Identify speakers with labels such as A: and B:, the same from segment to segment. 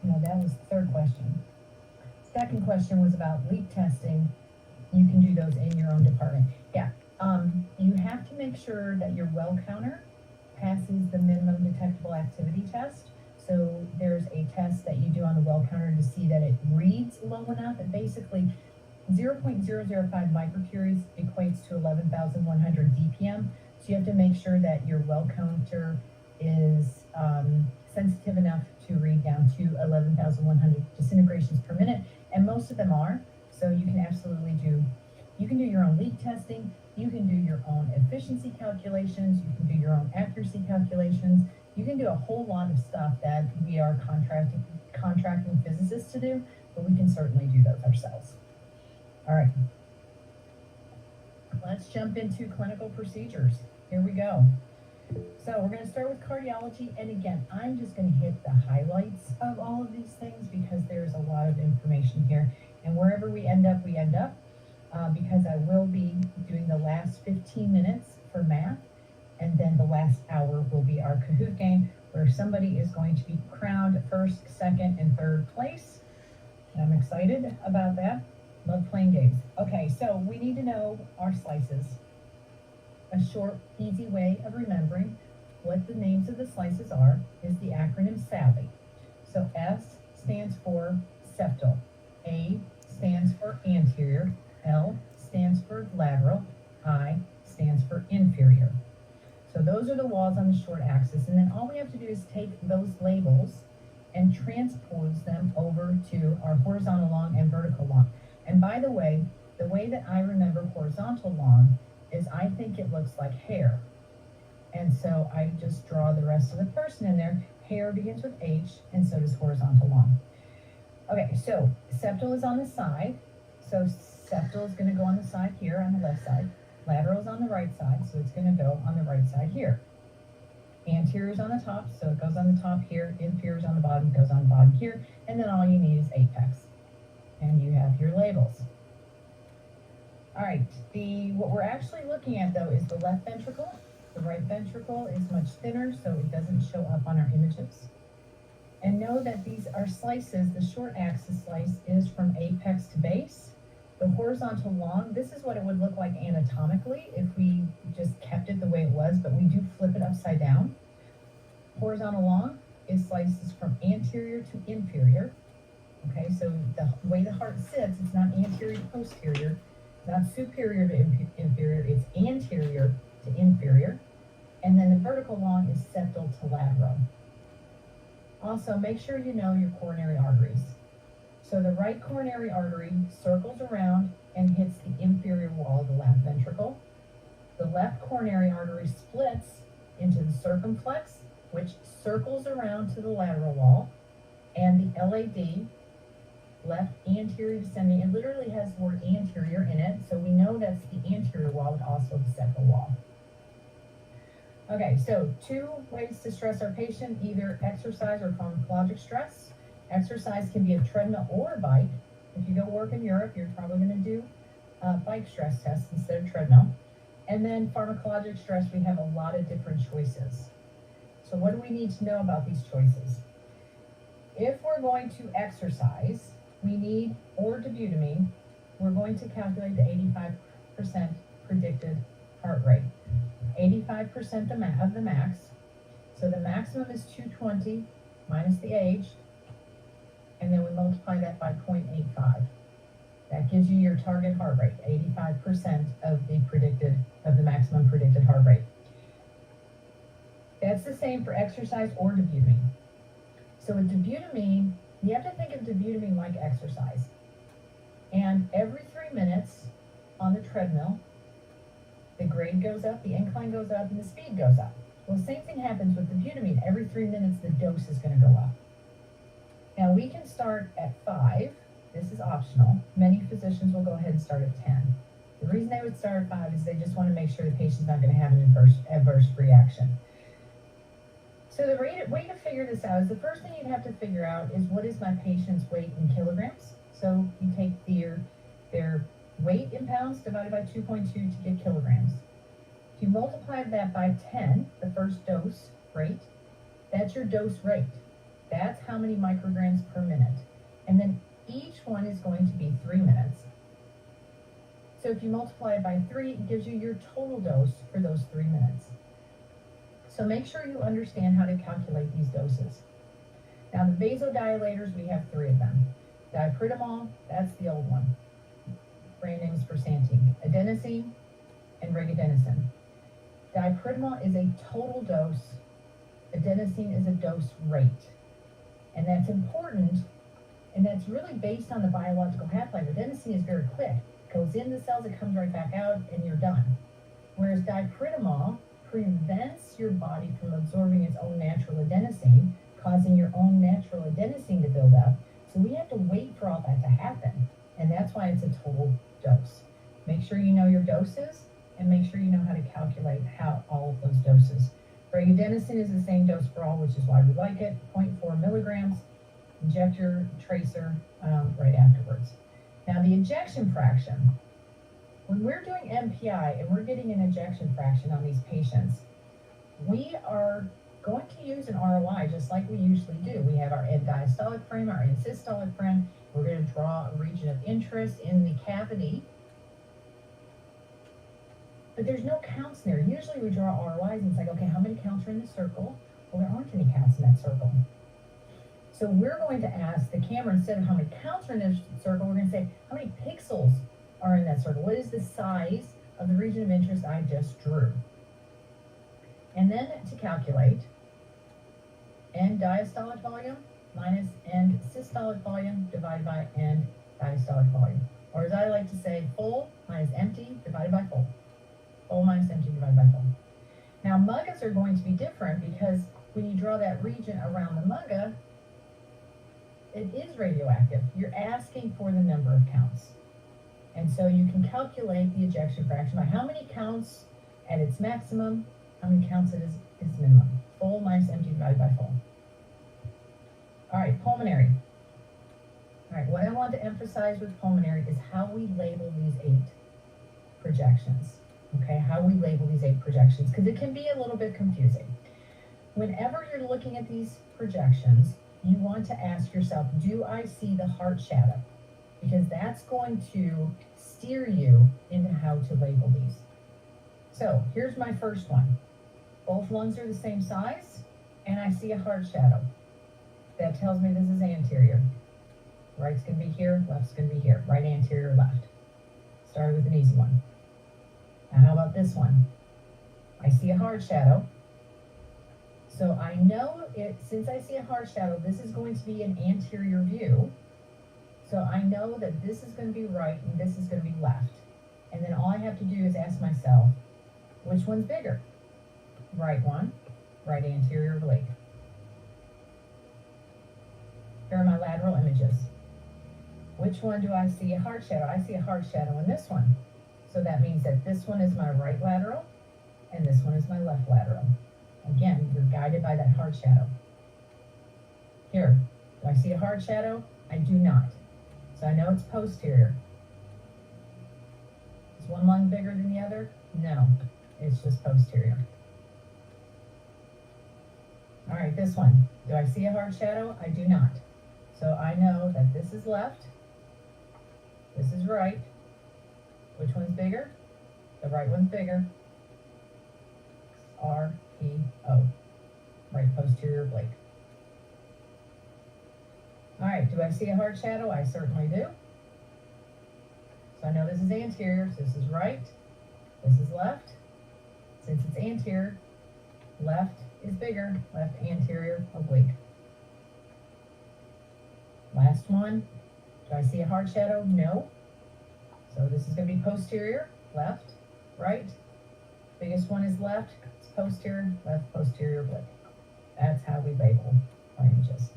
A: No, that was the third question. Second question was about leak testing. You can do those in your own department. Yeah. You have to make sure that your well counter passes the minimum detectable activity test. So there's a test that you do on the well counter to see that it reads low enough. And basically 0.005 microcuries equates to 11,100 DPM. So you have to make sure that your well counter is sensitive enough to read down to 11,100 disintegrations per minute. And most of them are. So you can absolutely you can do your own leak testing. You can do your own efficiency calculations. You can do your own accuracy calculations. You can do a whole lot of stuff that we are contracting physicists to do, but we can certainly do those ourselves. All right. Let's jump into clinical procedures. Here we go. So we're going to start with cardiology. And again, I'm just going to hit the highlights of all of these things because there's a lot of information here. And wherever we end up, because I will be doing the last 15 minutes for math. And then the last hour will be our Kahoot game, where somebody is going to be crowned first, second, and third place. And I'm excited about that. Love playing games. Okay, so we need to know our slices. A short, easy way of remembering what the names of the slices are is the acronym SALLY. So S stands for septal, A stands for anterior, L stands for lateral, I stands for inferior. So those are the walls on the short axis, and then all we have to do is take those labels and transpose them over to our horizontal long and vertical long. And by the way that I remember horizontal long is I think it looks like hair. And so I just draw the rest of the person in there. Hair begins with H, and so does horizontal long. Okay, so septal is on the side. So septal is going to go on the side here on the left side. Lateral is on the right side, so it's going to go on the right side here. Anterior is on the top, so it goes on the top here. Inferior is on the bottom, goes on the bottom here. And then all you need is apex. And you have your labels. All right, what we're actually looking at, though, is the left ventricle. The right ventricle is much thinner, so it doesn't show up on our images. And know that these are slices. The short axis slice is from apex to base. The horizontal long, this is what it would look like anatomically if we just kept it the way it was, but we do flip it upside down. Horizontal long is slices from anterior to inferior. Okay, so the way the heart sits, it's not anterior to posterior, not superior to inferior, it's anterior to inferior. And then the vertical long is septal to lateral. Also, make sure you know your coronary arteries. So the right coronary artery circles around and hits the inferior wall of the left ventricle. The left coronary artery splits into the circumflex, which circles around to the lateral wall, and the LAD, left anterior descending, it literally has the word anterior in it, so we know that's the anterior wall, but also the septal wall. Okay, so 2 ways to stress our patient, either exercise or pharmacologic stress. Exercise can be a treadmill or a bike. If you go work in Europe, you're probably going to do bike stress tests instead of treadmill. And then pharmacologic stress, we have a lot of different choices. So what do we need to know about these choices? If we're going to exercise, we need ordobutamine. We're going to calculate the 85% predicted heart rate. 85% of the max. So the maximum is 220 minus the age, and then we multiply that by 0.85. That gives you your target heart rate, 85% of the maximum predicted heart rate. That's the same for exercise or dobutamine. So with dobutamine, you have to think of dobutamine like exercise. And every 3 minutes on the treadmill, the grade goes up, the incline goes up, and the speed goes up. Well, the same thing happens with dobutamine. Every 3 minutes, the dose is going to go up. Now, we can start at 5. This is optional. Many physicians will go ahead and start at 10. The reason they would start at 5 is they just want to make sure the patient's not going to have an adverse reaction. So the way to figure this out is the first thing you'd have to figure out is what is my patient's weight in kilograms. So you take their weight in pounds divided by 2.2 to get kilograms. If you multiply that by 10, the first dose rate, that's your dose rate. That's how many micrograms per minute. And then each one is going to be 3 minutes. So if you multiply it by 3, it gives you your total dose for those 3 minutes. So make sure you understand how to calculate these doses. Now the vasodilators, we have 3 of them. Dipridamol, that's the old one. Brand name is Versantine. Adenosine and regadenoson. Dipridamol is a total dose. Adenosine is a dose rate. And that's important, and that's really based on the biological half-life. Adenosine is very quick. It goes in the cells, it comes right back out, and you're done. Whereas dipridamol prevents your body from absorbing its own natural adenosine, causing your own natural adenosine to build up. So we have to wait for all that to happen, and that's why it's a total dose. Make sure you know your doses, and make sure you know how to calculate how all of those doses. Regadenoson is the same dose for all, which is why we like it, 0.4 milligrams. Inject your tracer right afterwards. Now the ejection fraction. When we're doing MPI and we're getting an ejection fraction on these patients, we are going to use an ROI just like we usually do. We have our end diastolic frame, our end systolic frame. We're going to draw a region of interest in the cavity. But there's no counts there. Usually we draw ROIs and it's like, okay, how many counts are in the circle? Well, there aren't any counts in that circle. So we're going to ask the camera, instead of how many counts are in this circle, we're going to say, how many pixels are in that circle? What is the size of the region of interest I just drew? And then to calculate, end diastolic volume minus end systolic volume divided by end diastolic volume. Or as I like to say, full minus empty divided by full. Full minus empty divided by full. Now MUGAs are going to be different because when you draw that region around the MUGA, it is radioactive. You're asking for the number of counts. And so you can calculate the ejection fraction by how many counts at its maximum, how many counts it is minimum. Full minus empty divided by full. All right, pulmonary. All right, what I want to emphasize with pulmonary is how we label these 8 projections. Okay, how we label these 8 projections, because it can be a little bit confusing. Whenever you're looking at these projections, you want to ask yourself, do I see the heart shadow? Because that's going to steer you into how to label these. So here's my first one. Both lungs are the same size, and I see a heart shadow. That tells me this is anterior. Right's going to be here, left's going to be here. Right anterior, left. Started with an easy one. Now how about this one? I see a hard shadow. So I know it, since I see a hard shadow, this is going to be an anterior view. So I know that this is going to be right and this is going to be left. And then all I have to do is ask myself, which one's bigger? Right one, right anterior oblique. Here are my lateral images. Which one do I see a hard shadow? I see a hard shadow in this one. So that means that this one is my right lateral and this one is my left lateral. Again, you're guided by that hard shadow. Here, do I see a hard shadow? I do not. So I know it's posterior. Is one lung bigger than the other? No, it's just posterior. All right, this one. Do I see a hard shadow? I do not. So I know that this is left, this is right. Which one's bigger? The right one's bigger. RPO, right posterior oblique. All right, do I see a hard shadow? I certainly do. So I know this is anterior, so this is right, this is left. Since it's anterior, left is bigger, left anterior oblique. Last one, do I see a hard shadow? No. So this is going to be posterior, left, right. Biggest one is left, it's posterior, left, posterior oblique. That's how we label our images.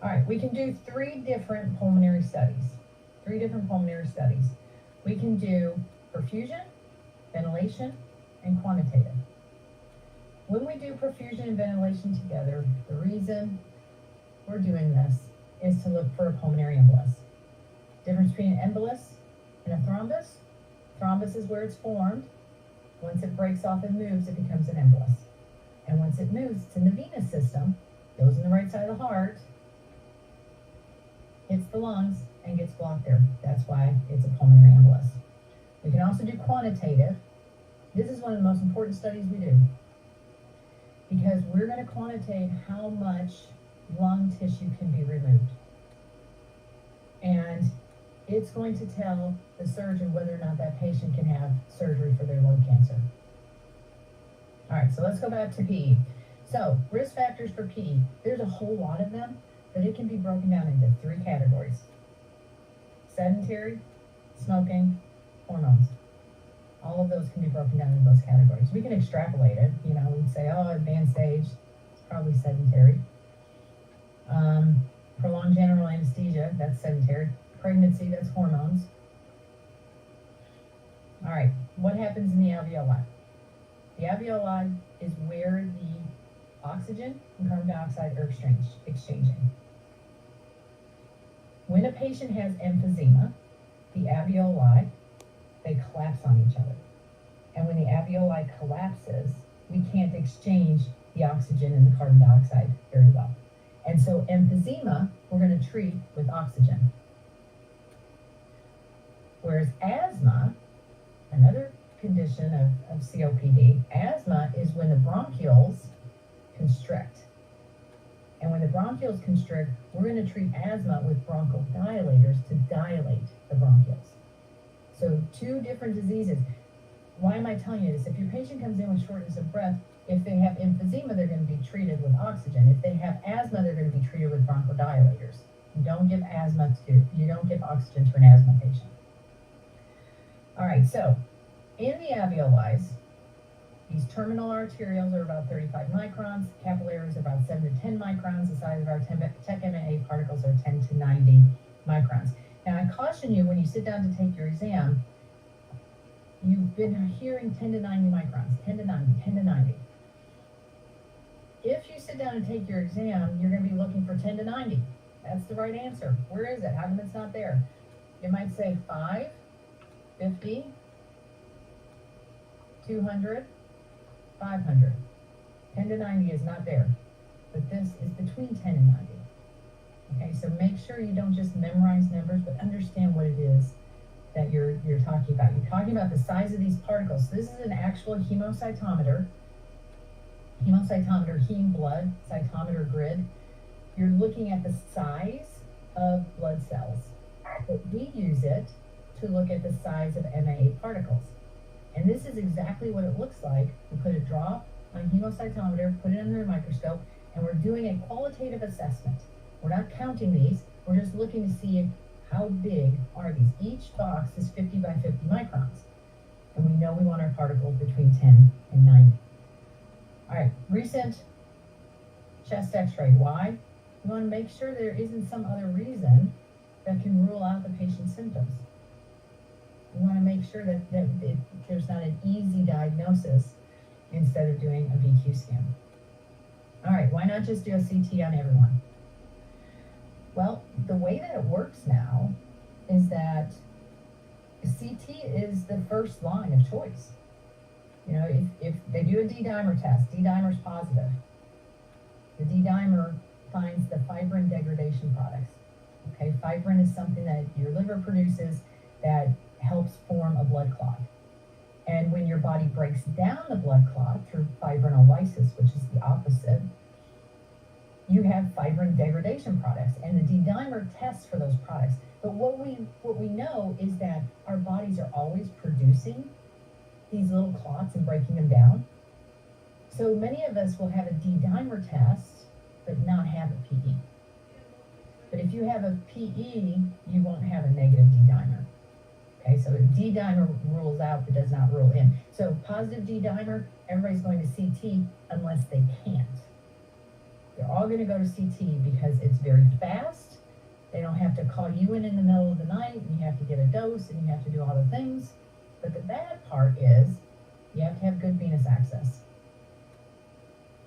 A: All right, we can do 3 different pulmonary studies. 3 different pulmonary studies. We can do perfusion, ventilation, and quantitative. When we do perfusion and ventilation together, the reason we're doing this is to look for a pulmonary embolus. Difference between an embolus and a thrombus. Thrombus is where it's formed. Once it breaks off and moves, it becomes an embolus. And once it moves, it's in the venous system. goes in the right side of the heart, hits the lungs, and gets blocked there. That's why it's a pulmonary embolus. We can also do quantitative. This is one of the most important studies we do because we're going to quantitate how much lung tissue can be removed. And it's going to tell the surgeon whether or not that patient can have surgery for their lung cancer. All right, so let's go back to PE. So risk factors for PE, there's a whole lot of them, but it can be broken down into 3 categories: sedentary, smoking, hormones. All of those can be broken down into those categories. We can extrapolate it. We'd say, oh, advanced age, it's probably sedentary. Prolonged general anesthesia, that's sedentary. Pregnancy, that's hormones. All right, what happens in the alveoli? The alveoli is where the oxygen and carbon dioxide are exchanging. When a patient has emphysema, the alveoli, they collapse on each other. And when the alveoli collapses, we can't exchange the oxygen and the carbon dioxide very well. And so emphysema, we're going to treat with oxygen. Whereas asthma, another condition of COPD, asthma is when the bronchioles constrict. And when the bronchioles constrict, we're going to treat asthma with bronchodilators to dilate the bronchioles. So 2 different diseases. Why am I telling you this? If your patient comes in with shortness of breath, if they have emphysema, they're going to be treated with oxygen. If they have asthma, they're going to be treated with bronchodilators. You don't give oxygen to an asthma patient. All right, so in the alveoli, these terminal arterioles are about 35 microns, capillaries are about 7 to 10 microns, the size of our TEC-MA particles are 10 to 90 microns. Now, I caution you, when you sit down to take your exam, you've been hearing 10 to 90 microns, 10 to 90, 10 to 90. If you sit down and take your exam, you're going to be looking for 10 to 90. That's the right answer. Where is it? How come it's not there? It might say 5, 50, 200, 500. 10 to 90 is not there, but this is between 10 and 90. Okay, so make sure you don't just memorize numbers, but understand what it is that you're talking about. You're talking about the size of these particles. So this is an actual hemocytometer, heme blood cytometer grid. You're looking at the size of blood cells, but we use it to look at the size of MAA particles. And this is exactly what it looks like. We put a drop on a hemocytometer, put it under a microscope, and we're doing a qualitative assessment. We're not counting these, we're just looking to see how big are these. Each box is 50 by 50 microns. And we know we want our particles between 10 and 90. All right, recent chest x-ray. Why? We want to make sure there isn't some other reason that can rule out the patient's symptoms. We want to make sure that there's not an easy diagnosis instead of doing a VQ scan. All right, why not just do a CT on everyone? Well, the way that it works now is that CT is the first line of choice. If they do a D-dimer test, D-dimer's positive. The D-dimer finds the fibrin degradation products. Okay, fibrin is something that your liver produces that helps form a blood clot. And when your body breaks down the blood clot through fibrinolysis, which is the opposite, you have fibrin degradation products, and the D-dimer tests for those products. But what we know is that our bodies are always producing these little clots and breaking them down. So many of us will have a D-dimer test, but not have a PE. But if you have a PE, you won't have a negative D-dimer. Okay, so D-dimer rules out, but does not rule in. So positive D-dimer, everybody's going to CT unless they can't. They're all going to go to CT because it's very fast. They don't have to call you in the middle of the night, and you have to get a dose, and you have to do all the things. But the bad part is you have to have good venous access.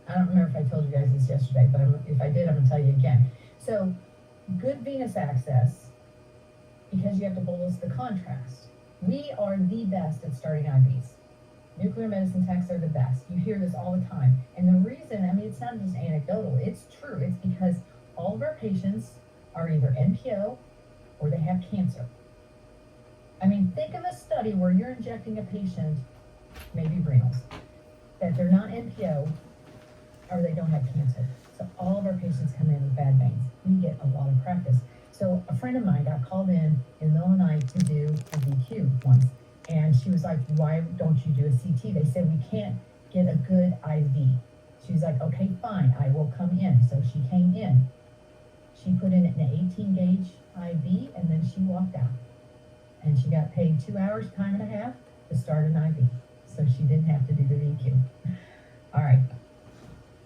A: I don't remember if I told you guys this yesterday, but if I did, I'm going to tell you again. So good venous access, because you have to bolus the contrast. We are the best at starting IVs. Nuclear medicine techs are the best. You hear this all the time. And the reason, I mean, it's not just anecdotal, it's true. It's because all of our patients are either NPO or they have cancer. I mean, think of a study where you're injecting a patient, maybe renals, that they're not NPO or they don't have cancer. So all of our patients come in with bad veins. We get a lot of practice. So a friend of mine got called in the middle of the night to do a VQ once. And she was like, why don't you do a CT? They said, we can't get a good IV. She was like, okay, fine, I will come in. So she came in. She put in an 18 gauge IV and then she walked out. And she got paid 2 hours, time and a half to start an IV. So she didn't have to do the VQ. All right.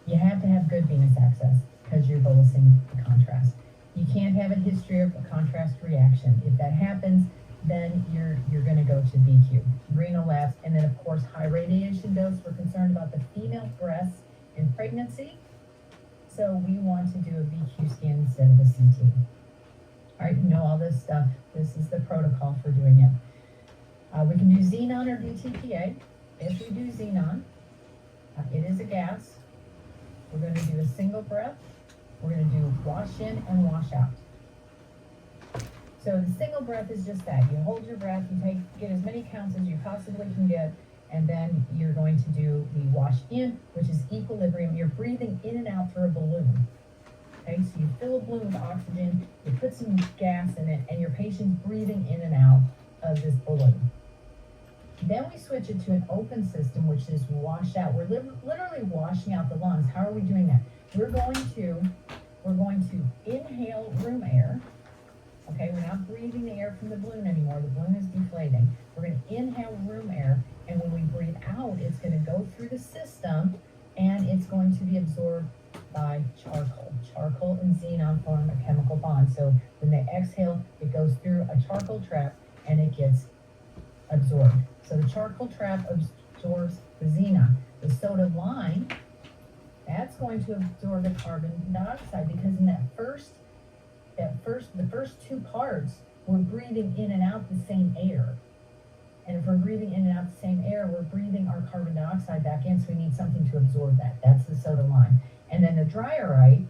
A: You have to have good venous access because you're bolusing the contrast. You can't have a history of a contrast reaction. If that happens, then you're going to go to VQ, renal labs, and then of course high radiation dose. We're concerned about the female breasts in pregnancy, so we want to do a VQ scan instead of a CT. All right, you know all this stuff. This is the protocol for doing it. We can do xenon or DTPA. If we do xenon, it is a gas. We're going to do a single breath. We're going to do wash in and wash out. So the single breath is just that. You hold your breath, you get as many counts as you possibly can get, and then you're going to do the wash in, which is equilibrium. You're breathing in and out through a balloon. Okay, so you fill a balloon with oxygen, you put some gas in it, and your patient's breathing in and out of this balloon. Then we switch it to an open system, which is wash out. We're literally washing out the lungs. How are we doing that? We're going to inhale room air. Okay, we're not breathing the air from the balloon anymore. The balloon is deflating. We're going to inhale room air, and when we breathe out, it's going to go through the system, and it's going to be absorbed by charcoal. Charcoal and xenon form a chemical bond. So when they exhale, it goes through a charcoal trap, and it gets absorbed. So the charcoal trap absorbs the xenon. The soda lime, that's going to absorb the carbon dioxide, because in the first two parts, we're breathing in and out the same air. And if we're breathing in and out the same air, we're breathing our carbon dioxide back in, so we need something to absorb that. That's the soda lime. And then the dryerite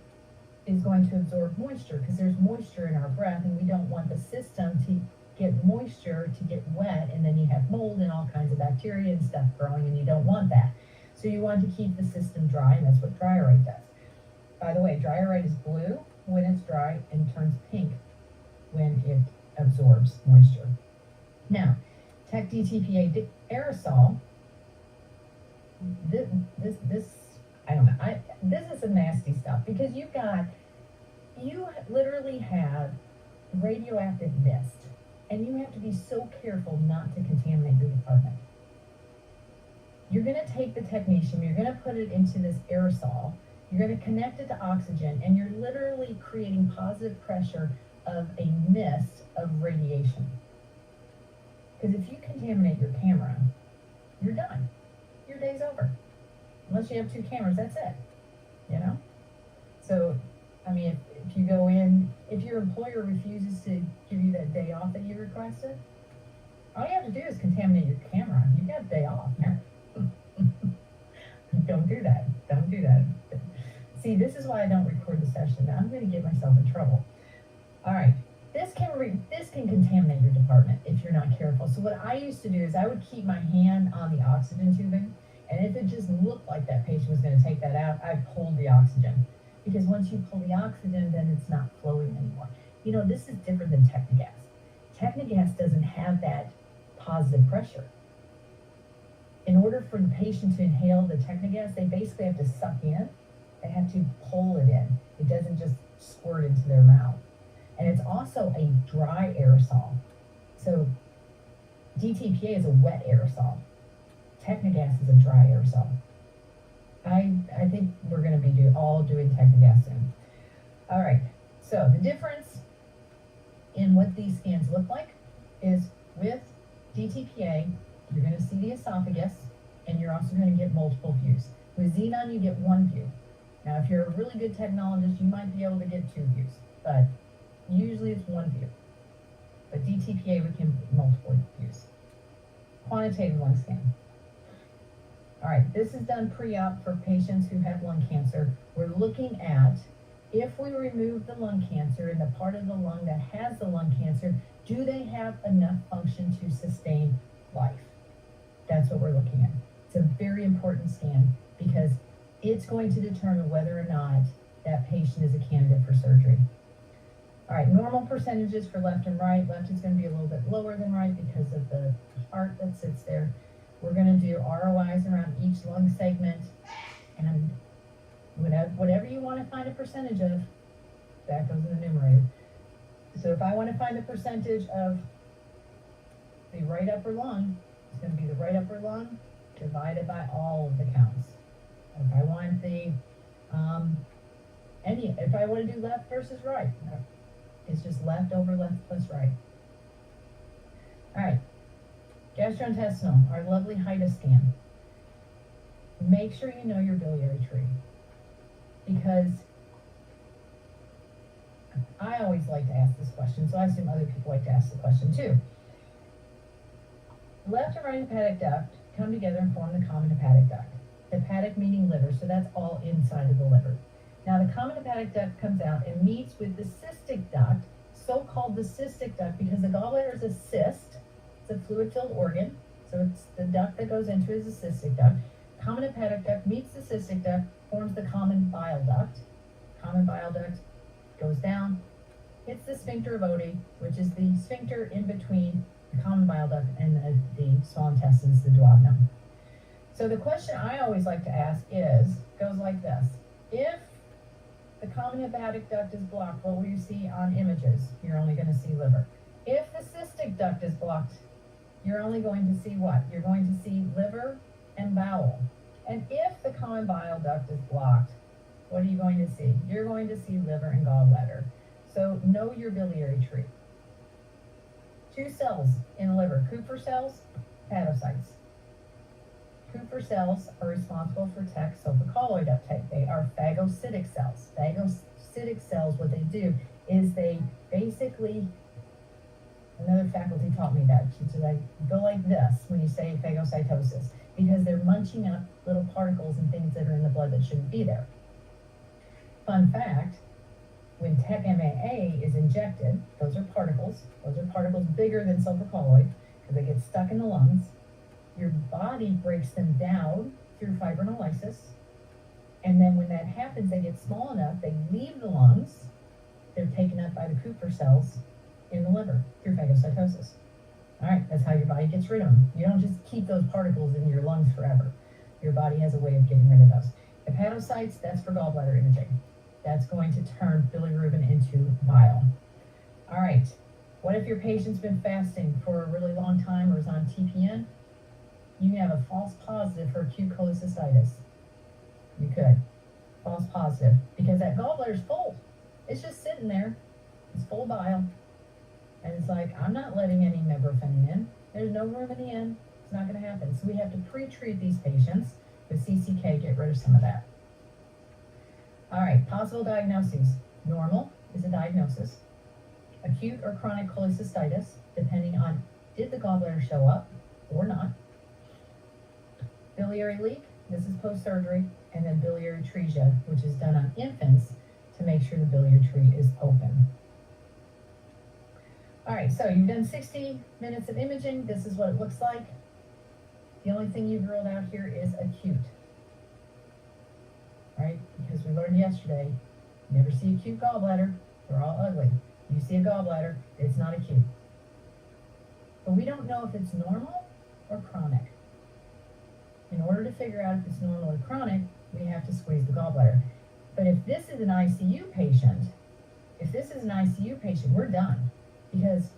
A: is going to absorb moisture, because there's moisture in our breath, and we don't want the system to get moisture, to get wet, and then you have mold and all kinds of bacteria and stuff growing, and you don't want that. So you want to keep the system dry, and that's what dryerite does. By the way, dryerite is blue when it's dry and turns pink when it absorbs moisture. Now, Tech DTPA aerosol, this I don't know, this is some nasty stuff, because you literally have radioactive mist, and you have to be so careful not to contaminate your department. You're going to take the technetium, you're going to put it into this aerosol, you're going to connect it to oxygen, and you're literally creating positive pressure of a mist of radiation. Because if you contaminate your camera, you're done. Your day's over. Unless you have 2 cameras, that's it. You know? So, I mean, if you go in, if your employer refuses to give you that day off that you requested, all you have to do is contaminate your camera. You've got a day off. Don't do that. Don't do that. See, this is why I don't record the session. I'm going to get myself in trouble. All right. This can contaminate your department if you're not careful. So what I used to do is I would keep my hand on the oxygen tubing, and if it just looked like that patient was going to take that out, I'd pull the oxygen. Because once you pull the oxygen, then it's not flowing anymore. You know, this is different than Technigas. Technigas doesn't have that positive pressure. In order for the patient to inhale the Technigas, they basically have to suck in. They have to pull it in. It doesn't just squirt into their mouth. And it's also a dry aerosol. So DTPA is a wet aerosol. Technigas is a dry aerosol. I think we're going to be all doing Technigas soon. All right, so the difference in what these scans look like is with DTPA, you're going to see the esophagus, and you're also going to get multiple views. With Xenon, you get 1 view. Now, if you're a really good technologist, you might be able to get 2 views, but usually it's 1 view. But DTPA, we can get multiple views. Quantitative lung scan. All right, this is done pre-op for patients who have lung cancer. We're looking at if we remove the lung cancer in the part of the lung that has the lung cancer, do they have enough function to sustain life? That's what we're looking at. It's a very important scan because it's going to determine whether or not that patient is a candidate for surgery. All right, normal percentages for left and right. Left is going to be a little bit lower than right because of the heart that sits there. We're going to do ROIs around each lung segment, and whatever you want to find a percentage of, that goes in the numerator. So if I want to find the percentage of the right upper lung, it's going to be the right upper lung divided by all of the counts. If I want the if I want to do left versus right, it's just left over left plus right. All right, gastrointestinal, our lovely HIDA scan. Make sure you know your biliary tree, because I always like to ask this question, so I assume other people like to ask the question too. Left and right hepatic duct come together and form the common hepatic duct. Hepatic meaning liver, so that's all inside of the liver. Now the common hepatic duct comes out and meets with the cystic duct, so-called the cystic duct because the gallbladder is a cyst. It's a fluid-filled organ, so it's the duct that goes into it is a cystic duct. Common hepatic duct meets the cystic duct, forms the common bile duct. Common bile duct goes down, hits the sphincter of Oddi, which is the sphincter in between the common bile duct and the small intestines, the duodenum. So the question I always like to ask goes like this. If the common hepatic duct is blocked, what will you see on images? You're only going to see liver. If the cystic duct is blocked, you're only going to see what? You're going to see liver and bowel. And if the common bile duct is blocked, what are you going to see? You're going to see liver and gallbladder. So know your biliary tree. 2 cells in the liver, Kupffer cells, hepatocytes. Kupffer cells are responsible for TEC sulfocolloid uptake. They are phagocytic cells. Phagocytic cells, what they do is they basically, another faculty taught me that, so they go like this when you say phagocytosis, because they're munching up little particles and things that are in the blood that shouldn't be there. Fun fact, when TEC-MAA is injected, those are particles bigger than sulfur colloid because they get stuck in the lungs. Your body breaks them down through fibrinolysis, and then when that happens, they get small enough, they leave the lungs, they're taken up by the Kupffer cells in the liver through phagocytosis. All right, that's how your body gets rid of them. You don't just keep those particles in your lungs forever. Your body has a way of getting rid of those. Hepatocytes, that's for gallbladder imaging. That's going to turn bilirubin into bile. All right, what if your patient's been fasting for a really long time or is on TPN? You can have a false positive for acute cholecystitis. You could. False positive. Because that gallbladder's full. It's just sitting there. It's full of bile. And it's like, I'm not letting any mebrofenin in. There's no room in the end. It's not going to happen. So we have to pre-treat these patients with CCK, get rid of some of that. All right, possible diagnoses. Normal is a diagnosis. Acute or chronic cholecystitis, depending on did the gallbladder show up or not. Biliary leak, this is post-surgery, and then biliary atresia, which is done on infants to make sure the biliary tree is open. All right, so you've done 60 minutes of imaging. This is what it looks like. The only thing you've ruled out here is acute. Right? Because we learned yesterday, you never see acute gallbladder. They're all ugly. You see a gallbladder, it's not acute. But we don't know if it's normal or chronic. In order to figure out if it's normal or chronic, we have to squeeze the gallbladder. But if this is an ICU patient, we're done. Because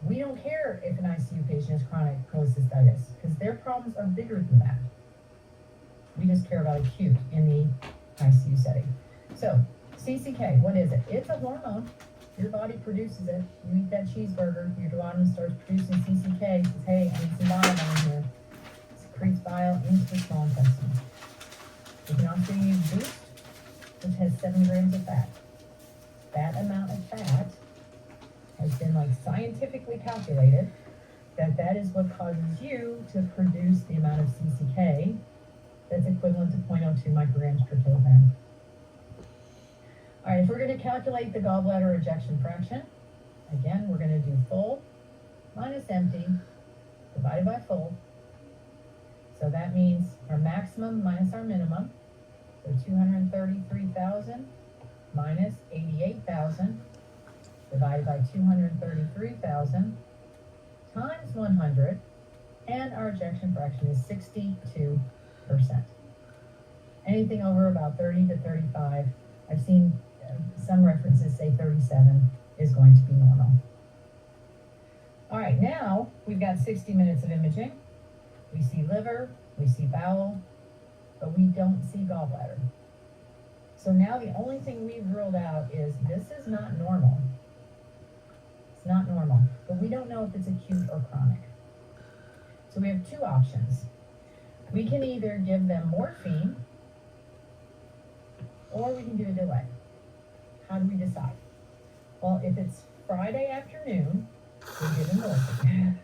A: we don't care if an ICU patient has chronic cholecystitis, because their problems are bigger than that. We just care about acute in the ICU setting. So, CCK, what is it? It's a hormone. Your body produces it. You eat that cheeseburger, your duodenum starts producing CCK. It says, hey, I need some bile down here. It secretes bile into the small intestine. You can also use Boost, which has 7 grams of fat. That amount of fat has been scientifically calculated that is what causes you to produce the amount of CCK That's equivalent to 0.02 micrograms per kilogram. All right, if we're going to calculate the gallbladder ejection fraction, again, we're going to do full minus empty divided by full. So that means our maximum minus our minimum. So 233,000 minus 88,000 divided by 233,000 times 100, and our ejection fraction is 62%. Anything over about 30 to 35, I've seen some references say 37 is going to be normal. All right, now we've got 60 minutes of imaging. We see liver, we see bowel, but we don't see gallbladder. So now the only thing we've ruled out is this is not normal. It's not normal, but we don't know if it's acute or chronic. So we have two options. We can either give them morphine or we can do a delay. How do we decide? Well, if it's Friday afternoon, we give them morphine.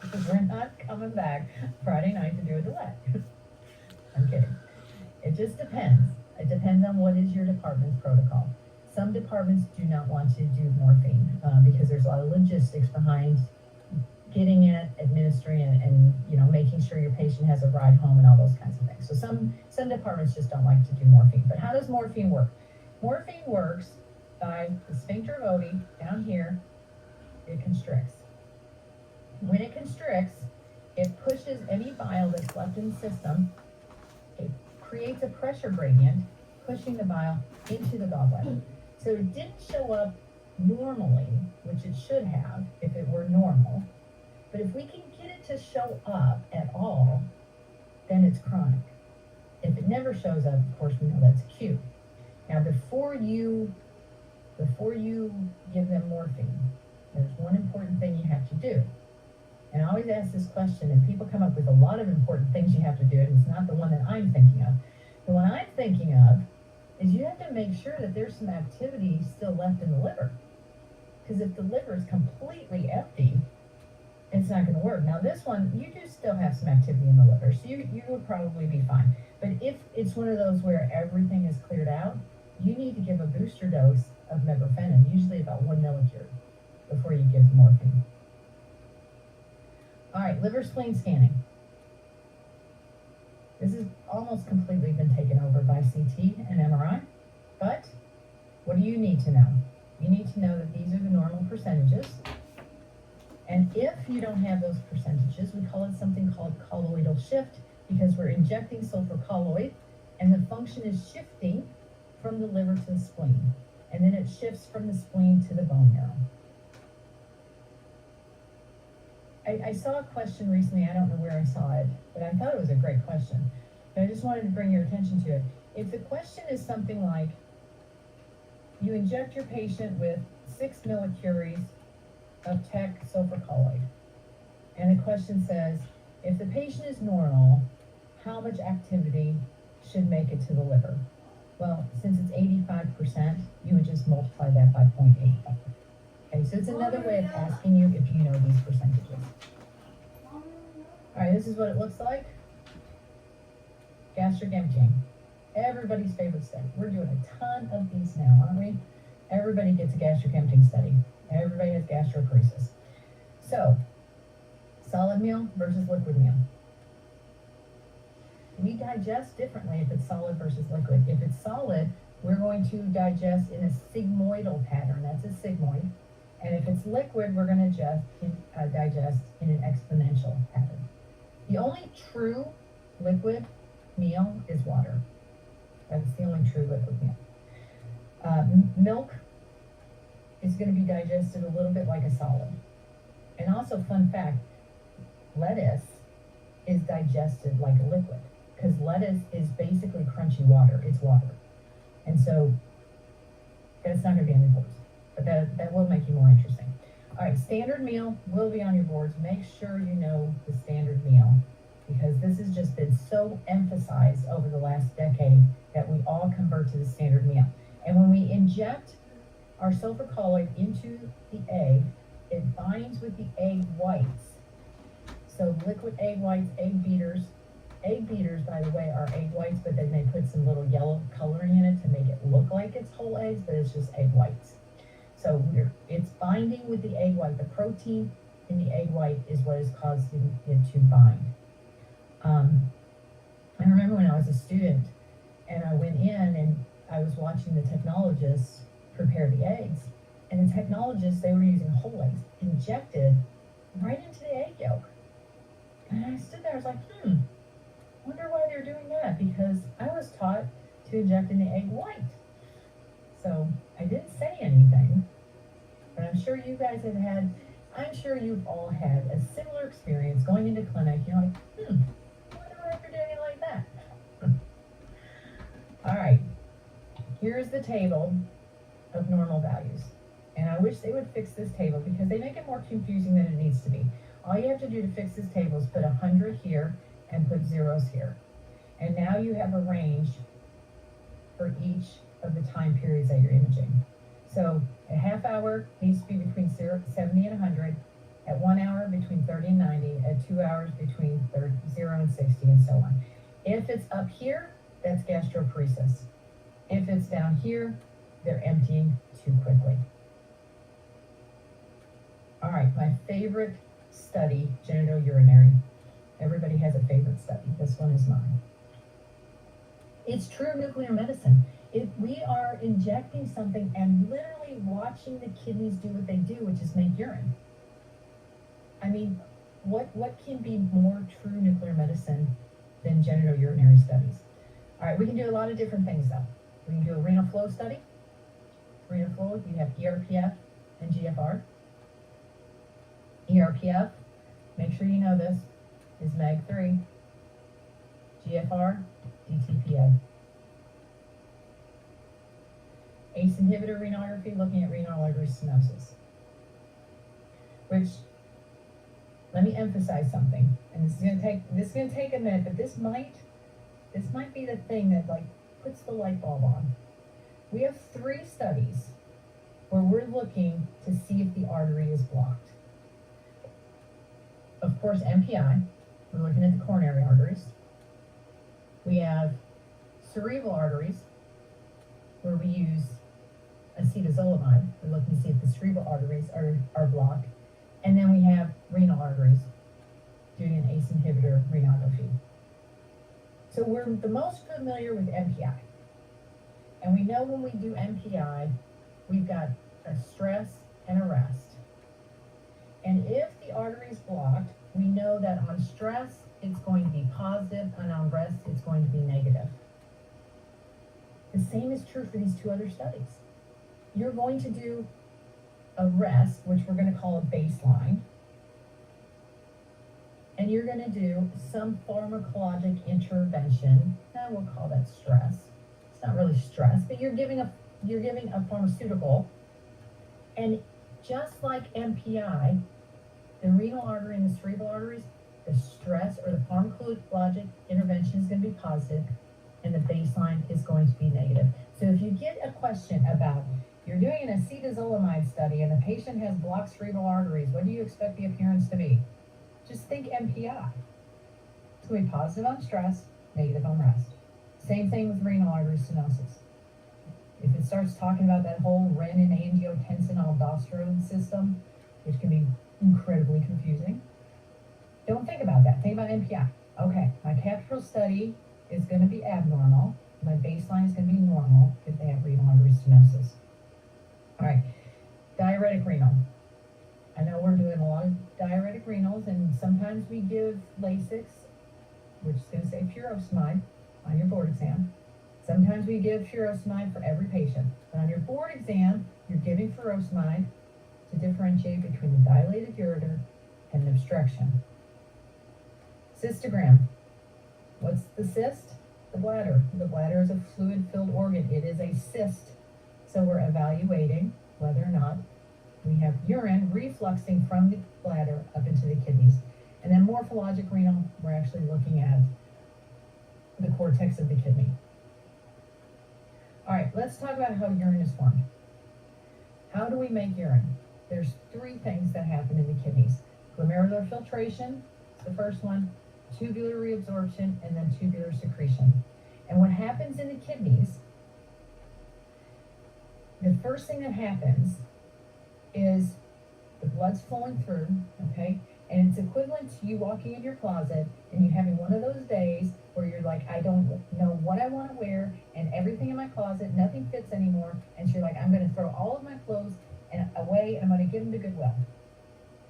A: Because we're not coming back Friday night to do a delay. I'm kidding. It just depends. It depends on what is your department's protocol. Some departments do not want to do morphine because there's a lot of logistics behind getting it, administering it, and making sure your patient has a ride home and all those kinds of things. So some departments just don't like to do morphine. But how does morphine work? Morphine works by the sphincter of Oddi down here. It constricts. When it constricts, it pushes any bile that's left in the system. It creates a pressure gradient, pushing the bile into the gallbladder. So it didn't show up normally, which it should have if it were normal. But if we can get it to show up at all, then it's chronic. If it never shows up, of course, we know that's acute. Now, before you give them morphine, there's one important thing you have to do. And I always ask this question, and people come up with a lot of important things you have to do, and it's not the one that I'm thinking of. The one I'm thinking of is you have to make sure that there's some activity still left in the liver. Because if the liver is completely empty, it's not going to work. Now this one, you do still have some activity in the liver, so you would probably be fine. But if it's one of those where everything is cleared out, you need to give a booster dose of mebufotenin, usually about 1 millicurie, before you give morphine. All right, liver spleen scanning. This has almost completely been taken over by CT and MRI, but what do you need to know? You need to know that these are the normal percentages. And if you don't have those percentages, we call it something called colloidal shift, because we're injecting sulfur colloid and the function is shifting from the liver to the spleen. And then it shifts from the spleen to the bone marrow. I saw a question recently, I don't know where I saw it, but I thought it was a great question. But I just wanted to bring your attention to it. If the question is something like, you inject your patient with 6 millicuries of TEC sulfur colloid, and the question says, if the patient is normal, how much activity should make it to the liver? Well, since it's 85%, you would just multiply that by 0.85. Okay, so it's another way of asking you if you know these percentages. All right, this is what it looks like. Gastric emptying. Everybody's favorite study. We're doing a ton of these now, aren't we? Everybody gets a gastric emptying study. Everybody has gastroparesis. So, solid meal versus liquid meal. We digest differently if it's solid versus liquid. If it's solid, we're going to digest in a sigmoidal pattern. That's a sigmoid. And if it's liquid, we're going to digest in an exponential pattern. The only true liquid meal is water. That's the only true liquid meal. Milk is going to be digested a little bit like a solid. And also, fun fact, lettuce is digested like a liquid, because lettuce is basically crunchy water. It's water. And so that's not going to be on your boards, but that will make you more interesting. All right, standard meal will be on your boards. Make sure you know the standard meal, because this has just been so emphasized over the last decade that we all convert to the standard meal. And when we inject our sulfur colloid into the egg, it binds with the egg whites. So liquid egg whites, egg beaters, Egg beaters, by the way, are egg whites, but then they put some little yellow coloring in it to make it look like it's whole eggs, but it's just egg whites. So it's binding with the egg white. The protein in the egg white is what is causing it to bind. I remember when I was a student and I went in and I was watching the technologists prepare the eggs, and the technologists, they were using whole eggs injected right into the egg yolk. And I stood there, I was like, wonder why they're doing that, because I was taught to inject in the egg white. So I didn't say anything, but I'm sure you guys I'm sure you've all had a similar experience going into clinic. You're like, I wonder why they're doing it like that. All right, here's the table of normal values. And I wish they would fix this table because they make it more confusing than it needs to be. All you have to do to fix this table is put 100 here and put zeros here. And now you have a range for each of the time periods that you're imaging. So a half hour needs to be between 70 and 100, at 1 hour between 30 and 90, at 2 hours between 0 and 60, and so on. If it's up here, that's gastroparesis. If it's down here, they're emptying too quickly. All right, my favorite study, genitourinary. Everybody has a favorite study. This one is mine. It's true nuclear medicine. We are injecting something and literally watching the kidneys do what they do, which is make urine. I mean, what can be more true nuclear medicine than genitourinary studies? All right, we can do a lot of different things though. We can do a renal flow study. Renal flow, you have ERPF and GFR. ERPF, make sure you know this, is MAG3. GFR, DTPA. ACE inhibitor renography, looking at renal artery stenosis. Which, let me emphasize something, and this is gonna take a minute, but this might be the thing that like puts the light bulb on. We have 3 studies where we're looking to see if the artery is blocked. Of course, MPI, we're looking at the coronary arteries. We have cerebral arteries, where we use acetazolamide. We're looking to see if the cerebral arteries are blocked. And then we have renal arteries, doing an ACE inhibitor renography. So we're the most familiar with MPI. And we know when we do MPI, we've got a stress and a rest. And if the artery is blocked, we know that on stress, it's going to be positive, and on rest, it's going to be negative. The same is true for these 2 other studies. You're going to do a rest, which we're going to call a baseline, and you're going to do some pharmacologic intervention, and we'll call that stress. It's not really stress, but you're giving a pharmaceutical, and just like MPI, the renal artery and the cerebral arteries, the stress or the pharmacologic intervention is going to be positive, and the baseline is going to be negative. So if you get a question about, you're doing an acetazolamide study and the patient has blocked cerebral arteries, what do you expect the appearance to be? Just think MPI. It's going to be positive on stress, negative on rest. Same thing with renal artery stenosis. If it starts talking about that whole renin-angiotensin-aldosterone system, which can be incredibly confusing, don't think about that. Think about MPI. Okay, my capital study is going to be abnormal. My baseline is going to be normal if they have renal artery stenosis. All right, diuretic renal. I know we're doing a lot of diuretic renals, and sometimes we give Lasix, which is going to say furosemide on your board exam. Sometimes we give furosemide for every patient. But on your board exam, you're giving furosemide to differentiate between the dilated ureter and an obstruction. Cystogram. What's the cyst? The bladder. The bladder is a fluid-filled organ. It is a cyst. So we're evaluating whether or not we have urine refluxing from the bladder up into the kidneys. And then morphologic renal, we're actually looking at the cortex of the kidney. All right, let's talk about how urine is formed. How do we make urine? There's 3 things that happen in the kidneys. Glomerular filtration is the first one. tubular reabsorption, and then tubular secretion. And what happens in the kidneys, the first thing that happens is the blood's flowing through, okay? And it's equivalent to you walking in your closet and you having one of those days where you're like, I don't know what I want to wear, and everything in my closet, nothing fits anymore. And so you're like, I'm going to throw all of my clothes away and I'm going to give them to Goodwill.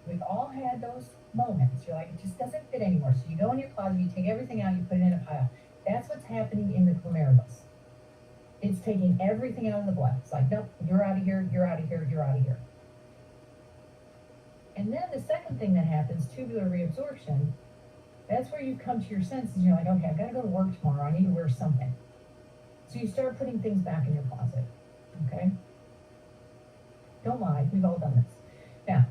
A: We've all had those moments. You're like, it just doesn't fit anymore. So you go in your closet, you take everything out, you put it in a pile. That's what's happening in the glomerulus. It's taking everything out of the blood. It's like, nope, you're out of here, you're out of here, you're out of here. And then the second thing that happens, tubular reabsorption, that's where you come to your senses and you're like, okay, I've got to go to work tomorrow. I need to wear something. So you start putting things back in your closet, okay? Don't lie, we've all done this. Now,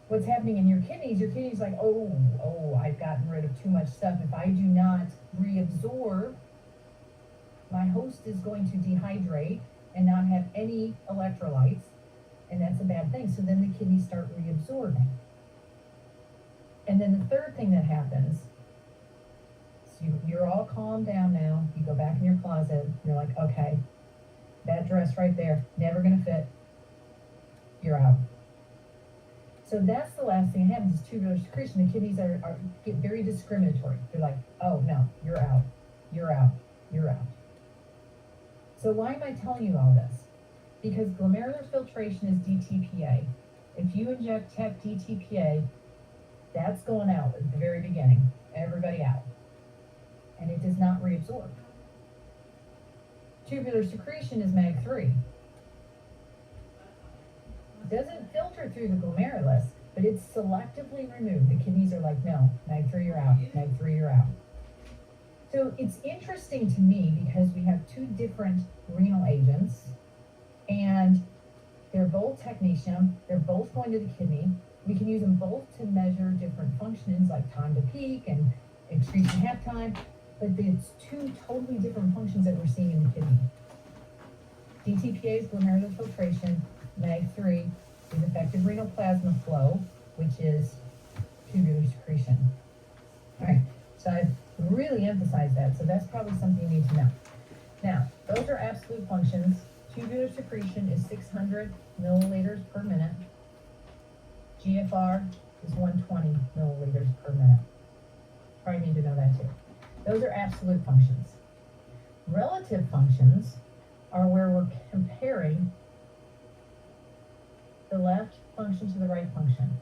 A: what's happening in your kidneys like, oh, I've gotten rid of too much stuff. If I do not reabsorb, my host is going to dehydrate and not have any electrolytes, and that's a bad thing. So then the kidneys start reabsorbing. And then the third thing that happens, so you're all calmed down now, you go back in your closet, you're like, okay, that dress right there, never gonna fit, you're out. So that's the last thing that happens is tubular secretion. The kidneys get very discriminatory. They're like, oh no, you're out, you're out, you're out. So why am I telling you all this? Because glomerular filtration is DTPA. If you inject Tep DTPA, that's going out at the very beginning. Everybody out. And it does not reabsorb. Tubular secretion is MAG3. It doesn't filter through the glomerulus, but it's selectively removed. The kidneys are like, no, MAG3, you're out. MAG3, you're out. So it's interesting to me because we have two different renal agents, and they're both technetium, they're both going to the kidney. We can use them both to measure different functions like time to peak and excretion half time, but it's two totally different functions that we're seeing in the kidney. DTPA is glomerular filtration, MAG3 is effective renal plasma flow, which is tubular secretion. All right, so I've really emphasized that, so that's probably something you need to know. Now, those are absolute functions. Tubular secretion is 600 milliliters per minute. GFR is 120 milliliters per minute. Probably need to know that too. Those are absolute functions. Relative functions are where we're comparing the left function to the right function.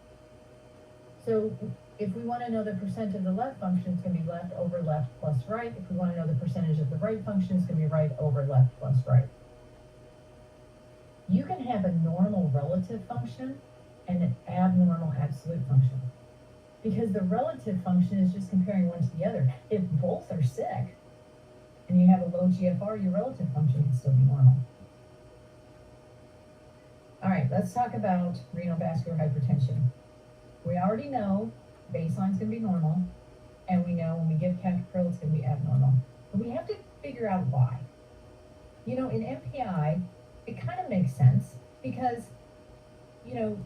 A: So if we want to know the percent of the left function, it's going to be left over left plus right. If we want to know the percentage of the right function, it's going to be right over left plus right. You can have a normal relative function and an abnormal absolute function. Because the relative function is just comparing one to the other. If both are sick and you have a low GFR, your relative function can still be normal. All right, let's talk about renal vascular hypertension. We already know baseline's going to be normal, and we know when we give captopril, it's going to be abnormal. But we have to figure out why. You know, in MPI, it kind of makes sense because, you know,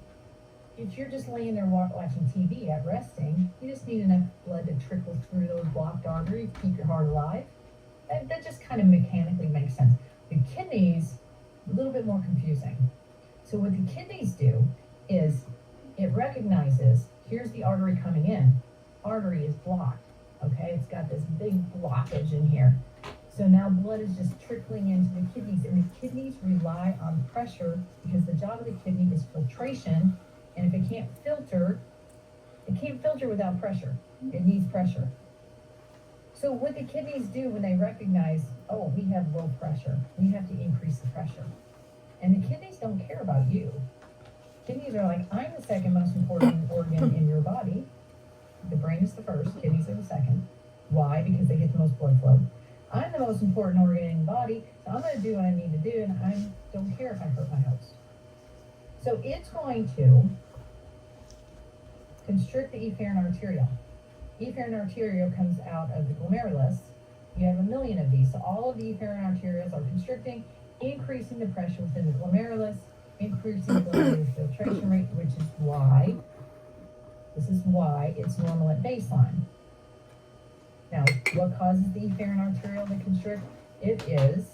A: if you're just laying there watching TV at resting, you just need enough blood to trickle through those blocked arteries to keep your heart alive. That just kind of mechanically makes sense. The kidneys, a little bit more confusing. So what the kidneys do is it recognizes, here's the artery coming in. Artery is blocked, okay? It's got this big blockage in here. So now blood is just trickling into the kidneys, and the kidneys rely on pressure because the job of the kidney is filtration, and if it can't filter without pressure. It needs pressure. So what the kidneys do when they recognize, oh, we have low pressure, we have to increase the pressure. And the kidneys don't care about you. Kidneys are like, I'm the second most important organ in your body. The brain is the first, kidneys are the second. Why? Because they get the most blood flow. I'm the most important organ in the body, so I'm going to do what I need to do, and I don't care if I hurt my host. So it's going to constrict the efferent arteriole. Efferent arteriole comes out of the glomerulus. You have 1 million of these, so all of the efferent arterioles are constricting, increasing the pressure within the glomerulus, increasing the glomerular filtration rate, which is why, this is why it's normal at baseline. Now, what causes the efferent arteriole to constrict? It is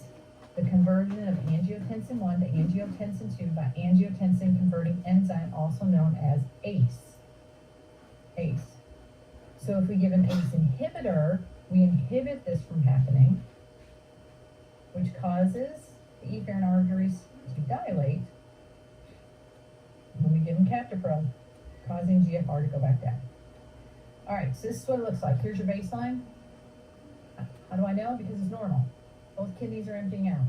A: the conversion of angiotensin 1 to angiotensin 2 by angiotensin converting enzyme, also known as ACE. ACE. So if we give an ACE inhibitor, we inhibit this from happening, which causes the efferent arteries to dilate when we give them captopril, causing GFR to go back down. All right, so this is what it looks like. Here's your baseline. How do I know? Because it's normal. Both kidneys are emptying out.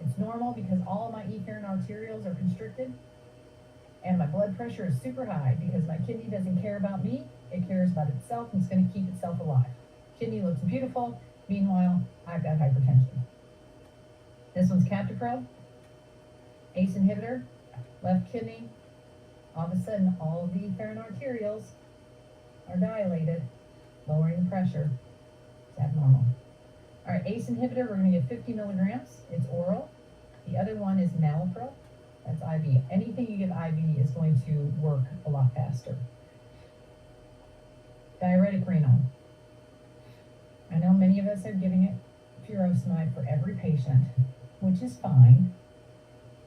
A: It's normal because all of my efferent arterioles are constricted, and my blood pressure is super high because my kidney doesn't care about me. It cares about itself, and it's going to keep itself alive. Kidney looks beautiful. Meanwhile, I've got hypertension. This one's captopril, ACE inhibitor, left kidney. All of a sudden, all of the efferent arterioles are dilated, lowering the pressure. It's abnormal. All right, ACE inhibitor, we're going to get 50 milligrams. It's oral. The other one is nalopril. That's IV. Anything you give IV is going to work a lot faster. Diuretic renal. I know many of us are giving it furosemide for every patient, which is fine,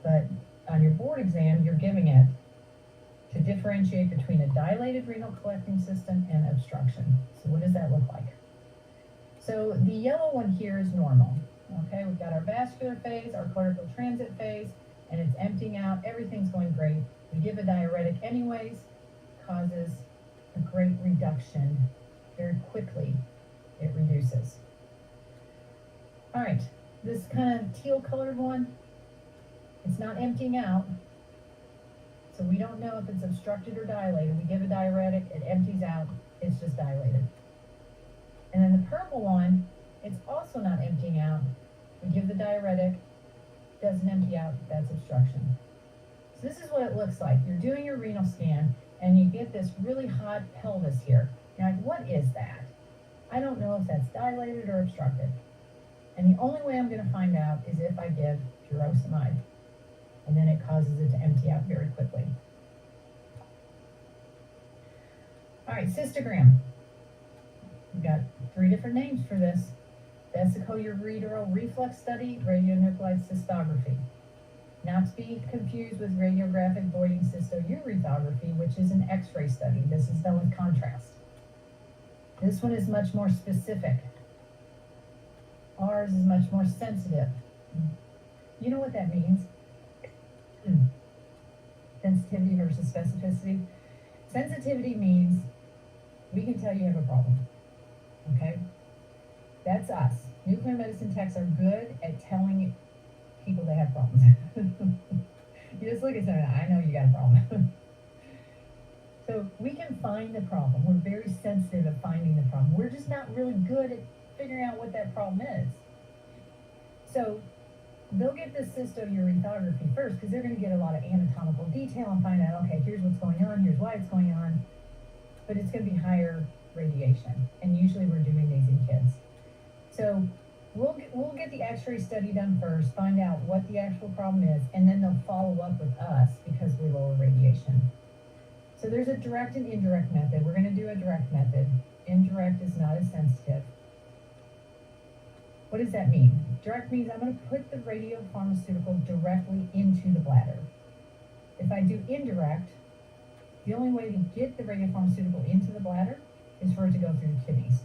A: but on your board exam, you're giving it to differentiate between a dilated renal collecting system and obstruction. So what does that look like? So the yellow one here is normal. Okay, we've got our vascular phase, our cortical transit phase, and it's emptying out. Everything's going great. We give a diuretic anyways, causes a great reduction. Very quickly, it reduces. All right, this kind of teal colored one, it's not emptying out. So we don't know if it's obstructed or dilated. We give a diuretic, it empties out, it's just dilated. And then the purple one, it's also not emptying out. We give the diuretic, doesn't empty out, that's obstruction. So this is what it looks like. You're doing your renal scan and you get this really hot pelvis here. You're like, what is that? I don't know if that's dilated or obstructed. And the only way I'm going to find out is if I give furosemide. And then it causes it to empty out very quickly. All right, cystogram. We've got 3 different names for this. Vesicoureteral reflux study, radionuclide cystography. Not to be confused with radiographic voiding cystourethography, which is an X-ray study. This is done with contrast. This one is much more specific. Ours is much more sensitive. You know what that means? Sensitivity versus specificity. Sensitivity means we can tell you have a problem. Okay? That's us. Nuclear medicine techs are good at telling people they have problems. You just look at someone, I know you got a problem. So we can find the problem. We're very sensitive at finding the problem. We're just not really good at figuring out what that problem is. So they'll get this cystourethography first because they're going to get a lot of anatomical detail and find out, okay, here's what's going on, here's why it's going on. But it's going to be higher radiation. And usually we're doing these in kids. So we'll get the X-ray study done first, find out what the actual problem is, and then they'll follow up with us because we lower radiation. So there's a direct and indirect method. We're going to do a direct method. Indirect is not as sensitive. What does that mean? Direct means I'm going to put the radiopharmaceutical directly into the bladder. If I do indirect, the only way to get the radiopharmaceutical into the bladder is for it to go through the kidneys.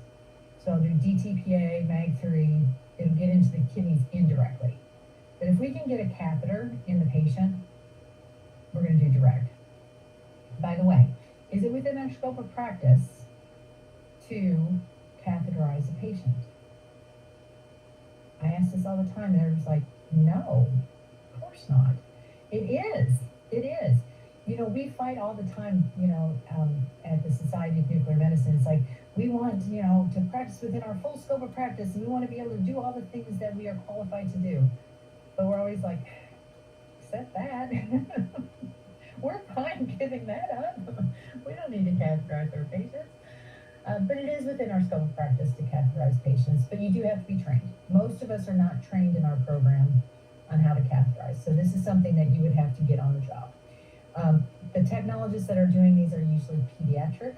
A: So I'll do DTPA, MAG3, it'll get into the kidneys indirectly. But if we can get a catheter in the patient, we're going to do direct. By the way, is it within our scope of practice to catheterize a patient? I ask this all the time, and everyone's like, no, of course not. It is. It is. You know, we fight all the time, at the Society of Nuclear Medicine. It's like, we want, to practice within our full scope of practice, and we want to be able to do all the things that we are qualified to do. But we're always like, except that. We're fine giving that up. We don't need to catheterize our patients. But it is within our scope of practice to catheterize patients, but you do have to be trained. Most of us are not trained in our program on how to catheterize. So this is something that you would have to get on the job. The technologists that are doing these are usually pediatric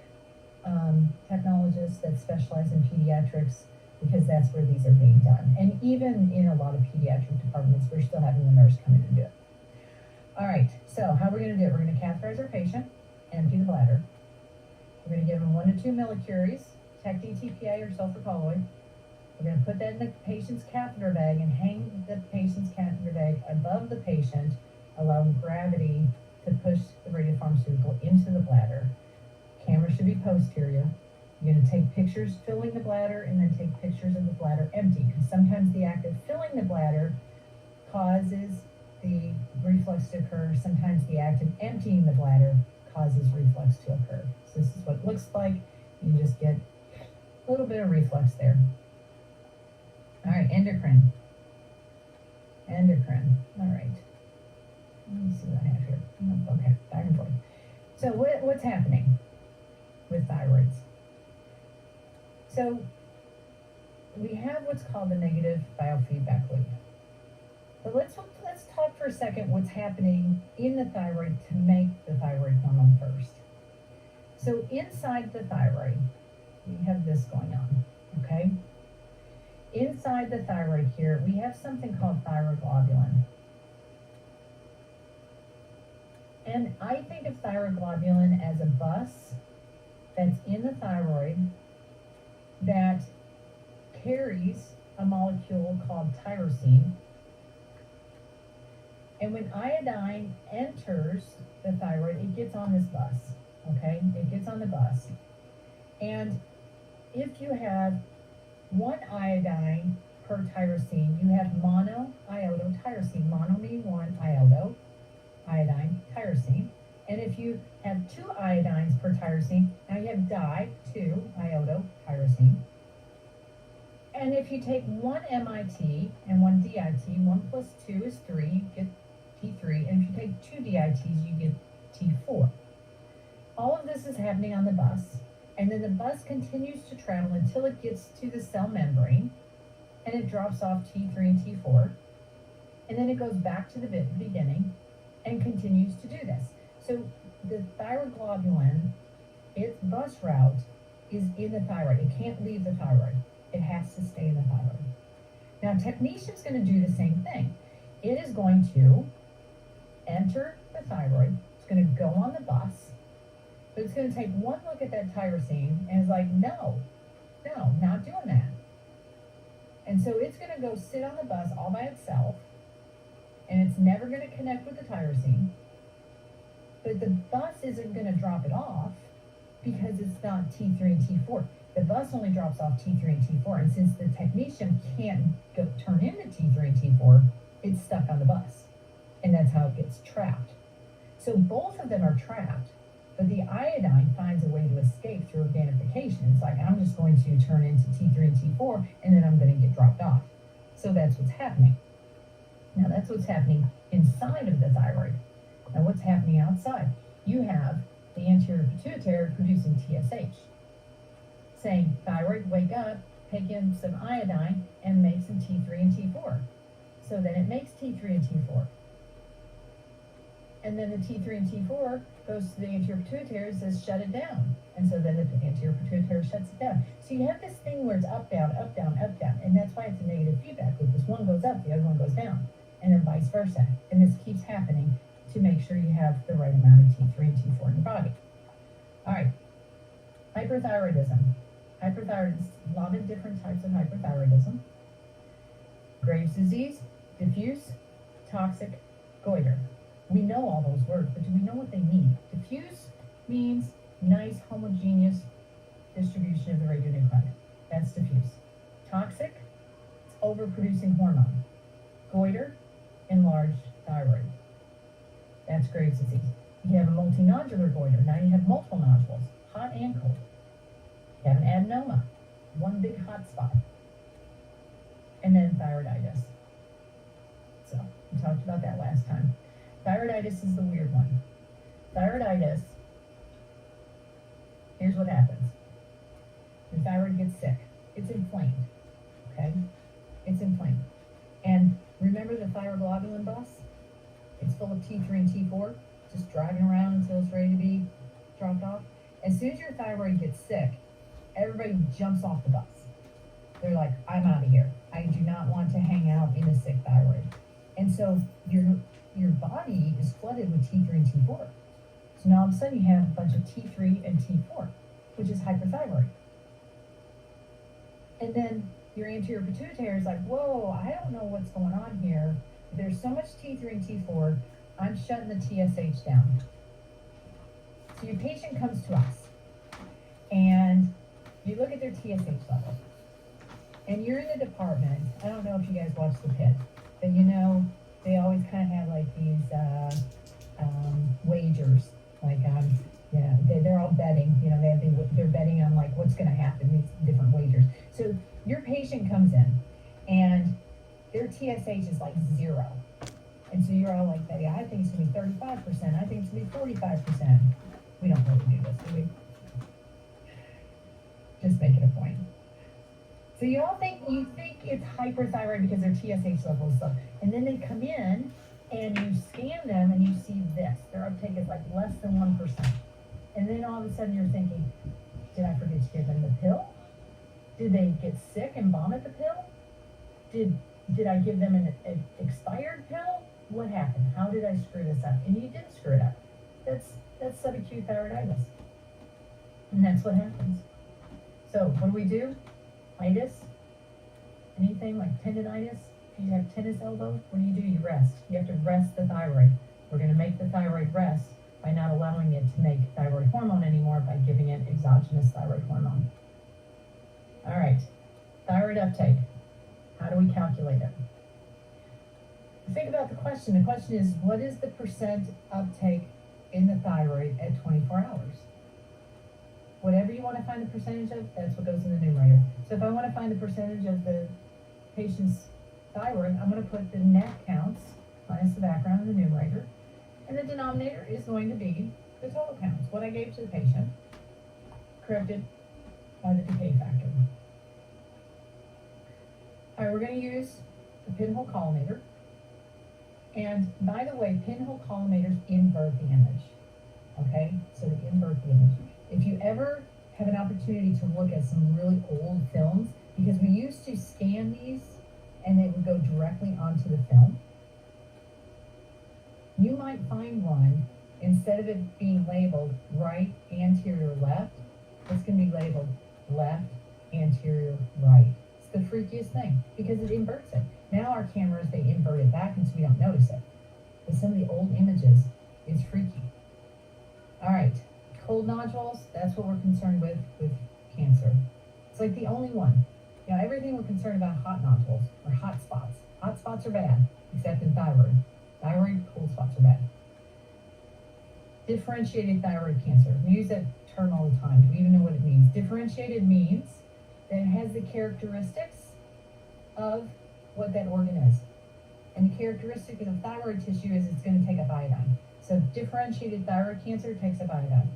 A: technologists that specialize in pediatrics because that's where these are being done. And even in a lot of pediatric departments, we're still having the nurse come in and do it. All right, so how we're going to do it, we're going to catheterize our patient, empty the bladder. We're going to give them 1 to 2 millicuries, Tec DTPA or sulfur colloid. We're going to put that in the patient's catheter bag and hang the patient's catheter bag above the patient, allowing gravity to push the radiopharmaceutical into the bladder. Camera should be posterior. You're going to take pictures filling the bladder and then take pictures of the bladder empty, because sometimes the act of filling the bladder causes the reflux to occur. Sometimes the act of emptying the bladder causes reflux to occur. So this is what it looks like. You just get a little bit of reflux there. All right, endocrine. Endocrine. All right. Let me see what I have here. Okay, back and forth. So what's happening with thyroids? So we have what's called the negative biofeedback loop. But let's talk for a second what's happening in the thyroid to make the thyroid hormone first. So inside the thyroid, we have this going on, okay? Inside the thyroid here, we have something called thyroglobulin. And I think of thyroglobulin as a bus that's in the thyroid that carries a molecule called tyrosine. And when iodine enters the thyroid, it gets on this bus, okay? It gets on the bus. And if you have 1 iodine per tyrosine, you have monoiodotyrosine. Mono meaning 1, iodo, iodine, tyrosine. And if you have 2 iodines per tyrosine, now you have di, 2, iodotyrosine. And if you take 1 MIT and 1 DIT, 1 plus 2 is 3, you get T3. And if you take 2 DITs, you get T4. All of this is happening on the bus. And then the bus continues to travel until it gets to the cell membrane, and it drops off T3 and T4. And then it goes back to the beginning and continues to do this. So the thyroglobulin, its bus route is in the thyroid. It can't leave the thyroid. It has to stay in the thyroid. Now, technetium is going to do the same thing. It is going to enter the thyroid. It's going to go on the bus. But it's going to take one look at that tyrosine and it's like, no, not doing that. And so it's going to go sit on the bus all by itself, and it's never going to connect with the tyrosine. But the bus isn't going to drop it off because it's not T3 and T4. The bus only drops off T3 and T4, and since the technetium can't turn into T3 and T4, it's stuck on the bus. And that's how it gets trapped. So both of them are trapped. But the iodine finds a way to escape through organification. It's like, I'm just going to turn into T3 and T4, and then I'm going to get dropped off. So that's what's happening. Now, that's what's happening inside of the thyroid. Now, what's happening outside? You have the anterior pituitary producing TSH, saying, thyroid, wake up, take in some iodine, and make some T3 and T4. So then it makes T3 and T4. And then the T3 and T4 goes to the anterior pituitary and says, shut it down. And so then the anterior pituitary shuts it down. So you have this thing where it's up, down, up, down, up, down. And that's why it's a negative feedback loop. This one goes up, the other one goes down. And then vice versa. And this keeps happening to make sure you have the right amount of T3 and T4 in your body. All right. Hyperthyroidism. Hyperthyroidism, a lot of different types of hyperthyroidism. Graves' disease, diffuse, toxic, goiter. We know all those words, but do we know what they mean? Diffuse means nice, homogeneous distribution of the radionuclide. That's diffuse. Toxic, it's overproducing hormone. Goiter, enlarged thyroid. That's Graves' disease. You have a multinodular goiter. Now you have multiple nodules, hot and cold. You have an adenoma, one big hot spot. And then thyroiditis. So we talked about that last time. Thyroiditis is the weird one. Thyroiditis, here's what happens. The thyroid gets sick. It's inflamed, okay? It's inflamed. And remember the thyroglobulin bus? It's full of T3 and T4, just driving around until it's ready to be dropped off. As soon as your thyroid gets sick, everybody jumps off the bus. They're like, I'm out of here. I do not want to hang out in a sick thyroid. And so your body is flooded with T3 and T4. So now all of a sudden you have a bunch of T3 and T4, which is hyperthyroid. And then your anterior pituitary is like, whoa, I don't know what's going on here. There's so much T3 and T4, I'm shutting the TSH down. So your patient comes to us, and you look at their TSH level, and you're in the department. I don't know if you guys watch The Pit, but you know, they always kind of have like these wagers, like they're all betting. You know, they're betting on like what's going to happen. These different wagers. So your patient comes in, and their TSH is like 0, and so you're all like, "Betty, I think it's going to be 35%. I think it's going to be 45%." We don't really do this, do we? Just making a point. So you think it's hyperthyroid because their TSH level is low, and then they come in and you scan them and you see this. Their uptake is like less than 1%. And then all of a sudden you're thinking, did I forget to give them the pill? Did they get sick and vomit the pill? Did I give them an expired pill? What happened? How did I screw this up? And you didn't screw it up. That's subacute thyroiditis. And that's what happens. So what do? Itis? Anything like tendinitis? If you have tennis elbow, what do? You rest. You have to rest the thyroid. We're going to make the thyroid rest by not allowing it to make thyroid hormone anymore by giving it exogenous thyroid hormone. All right, thyroid uptake. How do we calculate it? Think about the question. The question is, what is the percent uptake in the thyroid at 24 hours? Whatever you want to find the percentage of, that's what goes in the numerator. So if I want to find the percentage of the patient's thyroid, I'm going to put the net counts minus the background in the numerator. And the denominator is going to be the total counts, what I gave to the patient, corrected by the decay factor. All right, we're going to use the pinhole collimator. And by the way, pinhole collimators invert the image. Okay, so they invert the image. If you ever have an opportunity to look at some really old films, because we used to scan these and they would go directly onto the film, you might find one, instead of it being labeled right, anterior, left, it's going to be labeled left, anterior, right. It's the freakiest thing because it inverts it. Now our cameras, they invert it back and so we don't notice it. But some of the old images is freaky. All right, cold nodules, that's what we're concerned with cancer. It's like the only one. You know, everything we're concerned about hot nodules or hot spots. Hot spots are bad, except in thyroid. Thyroid, cold spots are bad. Differentiated thyroid cancer. We use that term all the time. Do we even know what it means? Differentiated means that it has the characteristics of what that organ is. And the characteristic of the thyroid tissue is it's going to take up iodine. So differentiated thyroid cancer takes up iodine.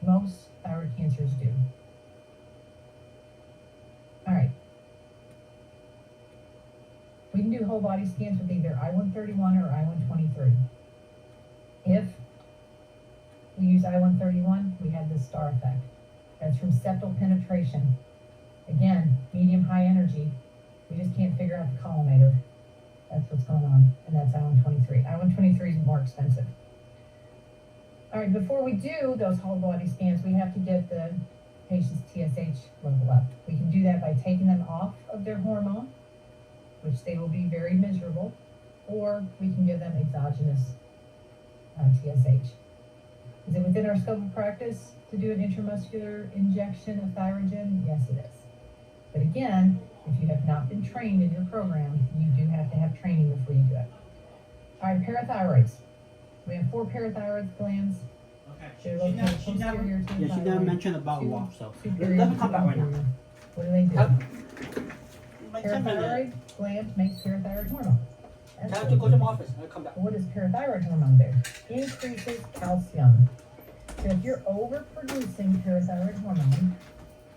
A: Most thyroid cancers do. All right. We can do whole body scans with either I-131 or I-123. If we use I-131, we have this star effect. That's from septal penetration. Again, medium high energy. We just can't figure out the collimator. That's what's going on, and that's I-123. I-123 is more expensive. All right, before we do those whole body scans, we have to get the patient's TSH level up. We can do that by taking them off of their hormone, which they will be very miserable, or we can give them exogenous TSH. Is it within our scope of practice to do an intramuscular injection of thyrogen? Yes, it is. But again, if you have not been trained in your program, you do have to have training before you do it. All right, parathyroids. We have 4 parathyroid glands.
B: Okay. She never mentioned about WAP, so let me come back right now.
A: What do they do?
B: Like 10 minutes.
A: Parathyroid gland makes parathyroid hormone.
B: I have to go to my office. I'll come back.
A: What does parathyroid hormone do? Increases calcium. So if you're overproducing parathyroid hormone,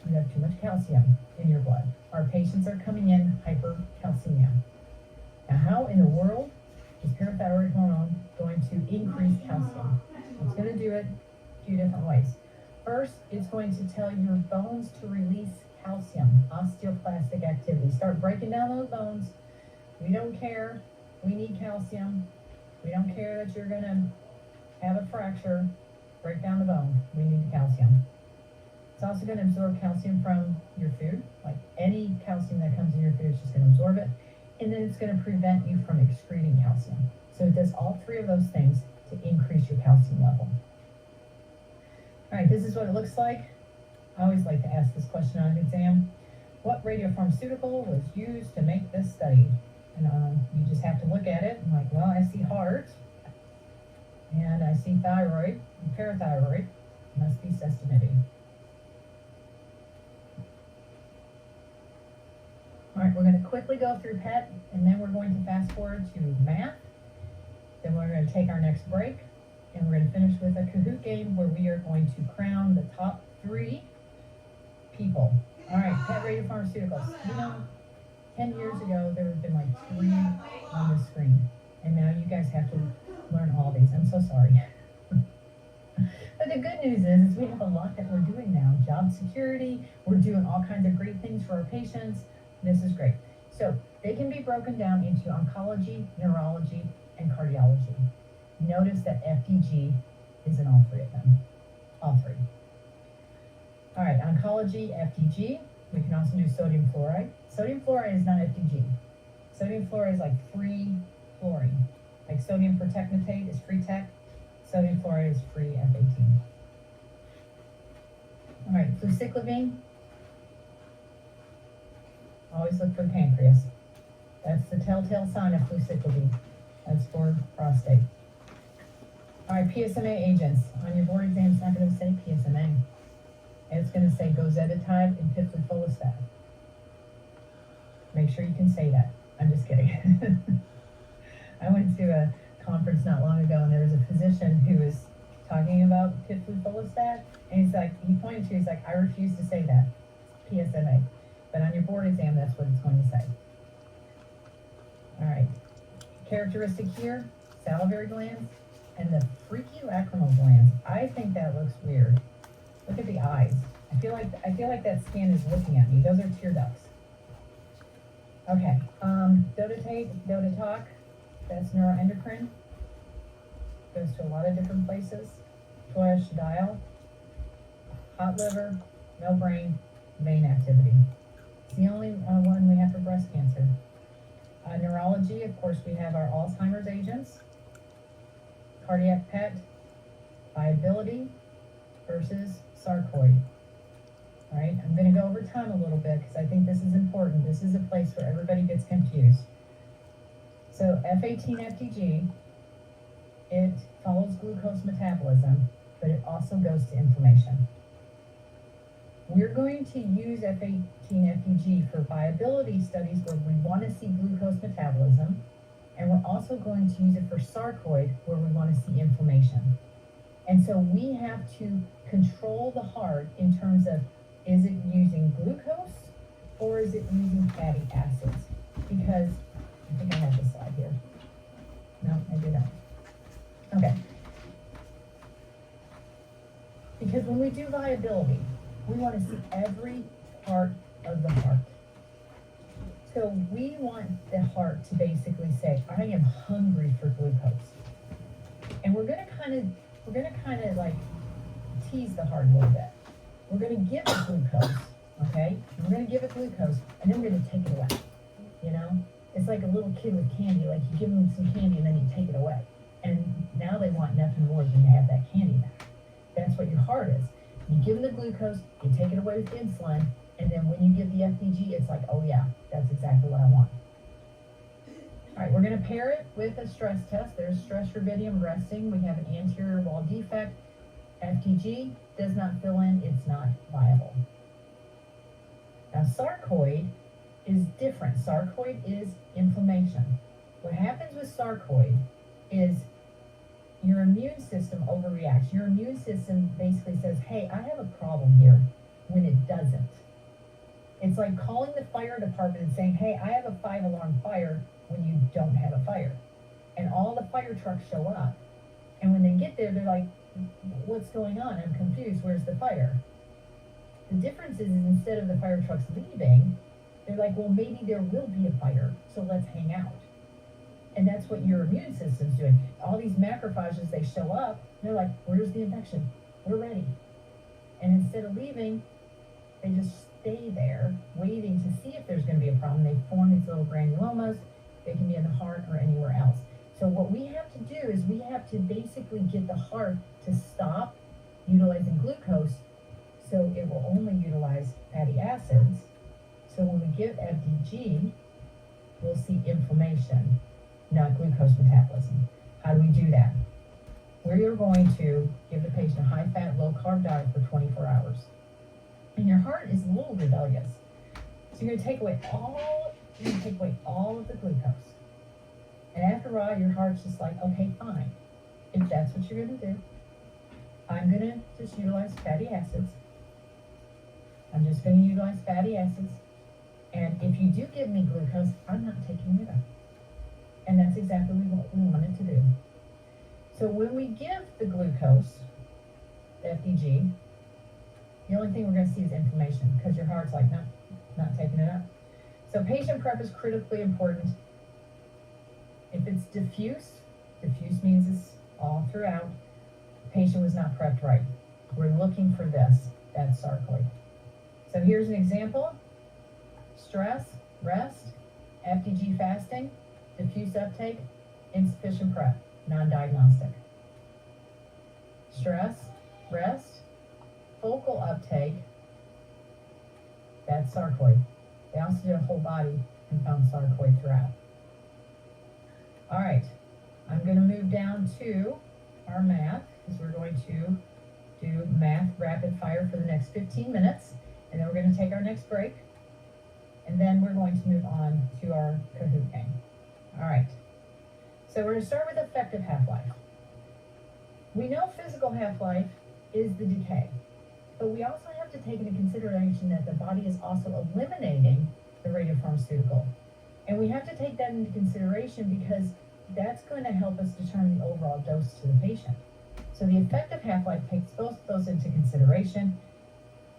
A: you have too much calcium in your blood. Our patients are coming in hypercalcemia. Now, how in the world is parathyroid hormone going to increase calcium? It's going to do it a few different ways. First, it's going to tell your bones to release calcium, osteoclastic activity. Start breaking down those bones. We don't care. We need calcium. We don't care that you're going to have a fracture. Break down the bone. We need the calcium. It's also going to absorb calcium from your food. Like any calcium that comes in your food is just going to absorb it. And then it's going to prevent you from excreting calcium. So it does all three of those things to increase your calcium level. All right, this is what it looks like. I always like to ask this question on an exam. What radiopharmaceutical was used to make this study? And you just have to look at it and like, well, I see heart, and I see thyroid, and parathyroid. Must be sestimity. All right, we're going to quickly go through PET, and then we're going to fast forward to math. Then we're going to take our next break, and we're going to finish with a Kahoot game where we are going to crown the top 3 people. All right, PET radiopharmaceuticals. You know, 10 years ago, there have been like 3 on the screen, and now you guys have to learn all these. I'm so sorry. But the good news is we have a lot that we're doing now. Job security, we're doing all kinds of great things for our patients. This is great. So they can be broken down into oncology, neurology, and cardiology. Notice that FDG is in all 3 of them. All 3. All right, oncology, FDG. We can also do sodium fluoride. Sodium fluoride is not FDG. Sodium fluoride is like free fluorine. Like sodium pertechnetate is free tech. Sodium fluoride is free F18. All right, fluciclovine. Always look for the pancreas. That's the telltale sign of fluciclovine. That's for prostate. All right, PSMA agents. On your board exam, it's not going to say PSMA. It's going to say gozetatide and piflufolastat. Make sure you can say that. I'm just kidding. I went to a conference not long ago, and there was a physician who was talking about piflufolastat, and he pointed to, he's like, I refuse to say that. It's PSMA. But on your board exam, that's what it's going to say. All right. Characteristic here, salivary glands and the freakilacrimal glands. I think that looks weird. Look at the eyes. I feel like that skin is looking at me. Those are tear ducts. Okay. Dotatate, that's neuroendocrine. Goes to a lot of different places. Toya Shadile, hot liver, no brain, vein activity. It's the only one we have for breast cancer. Neurology, of course, we have our Alzheimer's agents. Cardiac PET, viability versus sarcoid. All right, I'm going to go over time a little bit because I think this is important. This is a place where everybody gets confused. So F18-FDG, it follows glucose metabolism, but it also goes to inflammation. We're going to use F18-FDG for viability studies where we want to see glucose metabolism, and we're also going to use it for sarcoid where we want to see inflammation. And so we have to control the heart in terms of, is it using glucose or is it using fatty acids? Because, I think I have this slide here. No, I do not. Okay. Because when we do viability, we want to see every part of the heart. So we want the heart to basically say, I am hungry for glucose. And we're gonna kind of like tease the heart a little bit. We're gonna give it glucose, okay? We're gonna give it glucose, and then we're gonna take it away. You know? It's like a little kid with candy, like you give them some candy and then you take it away. And now they want nothing more than to have that candy back. That's what your heart is. You give them the glucose, you take it away with the insulin, and then when you give the FDG, it's like, oh yeah, that's exactly what I want. All right, we're going to pair it with a stress test. There's stress rubidium resting. We have an anterior wall defect. FDG does not fill in. It's not viable. Now, sarcoid is different. Sarcoid is inflammation. What happens with sarcoid is your immune system overreacts. Your immune system basically says, hey, I have a problem here, when it doesn't. It's like calling the fire department and saying, hey, I have a 5-alarm fire, when you don't have a fire. And all the fire trucks show up. And when they get there, they're like, what's going on? I'm confused. Where's the fire? The difference is instead of the fire trucks leaving, they're like, well, maybe there will be a fire, so let's hang out. And that's what your immune system's doing. All these macrophages, they show up, they're like, where's the infection? We're ready. And instead of leaving, they just stay there, waiting to see if there's going to be a problem. They form these little granulomas. They can be in the heart or anywhere else. So what we have to do is we have to basically get the heart to stop utilizing glucose, so it will only utilize fatty acids. So when we give FDG, we'll see inflammation, not glucose metabolism. How do we do that? We are going to give the patient a high-fat, low-carb diet for 24 hours. And your heart is a little rebellious. So you're going to take away all of the glucose. And after a while, your heart's just like, okay, fine. If that's what you're going to do, I'm going to just utilize fatty acids. I'm just going to utilize fatty acids. And if you do give me glucose, I'm not taking it up. And that's exactly what we wanted to do. So when we give the glucose, the FDG, the only thing we're going to see is inflammation because your heart's like, no, not taking it up. So patient prep is critically important. If it's diffuse means it's all throughout. The patient was not prepped right. We're looking for this. That's sarcoid. So here's an example. Stress, rest, FDG fasting, diffuse uptake, insufficient prep, non-diagnostic. Stress, rest, focal uptake, that's sarcoid. They also did a whole body and found sarcoid throughout. All right, I'm going to move down to our math because we're going to do math rapid fire for the next 15 minutes, and then we're going to take our next break, and then we're going to move on to our Kahoot game. All right, so we're going to start with effective half-life. We know physical half-life is the decay, but we also have to take into consideration that the body is also eliminating the radiopharmaceutical. And we have to take that into consideration because that's going to help us determine the overall dose to the patient. So the effective half-life takes both of those into consideration.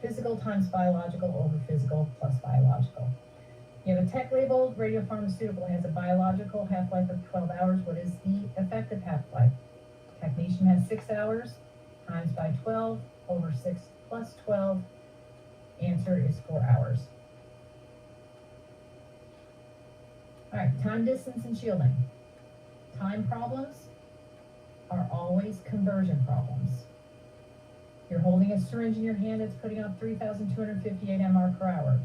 A: Physical times biological over physical plus biological. You have a tech-labeled radiopharmaceutical has a biological half-life of 12 hours. What is the effective half-life? Technetium has 6 hours, times by 12, over 6 plus 12. Answer is 4 hours. All right, time, distance, and shielding. Time problems are always conversion problems. You're holding a syringe in your hand that's putting out 3,258 MR per hour.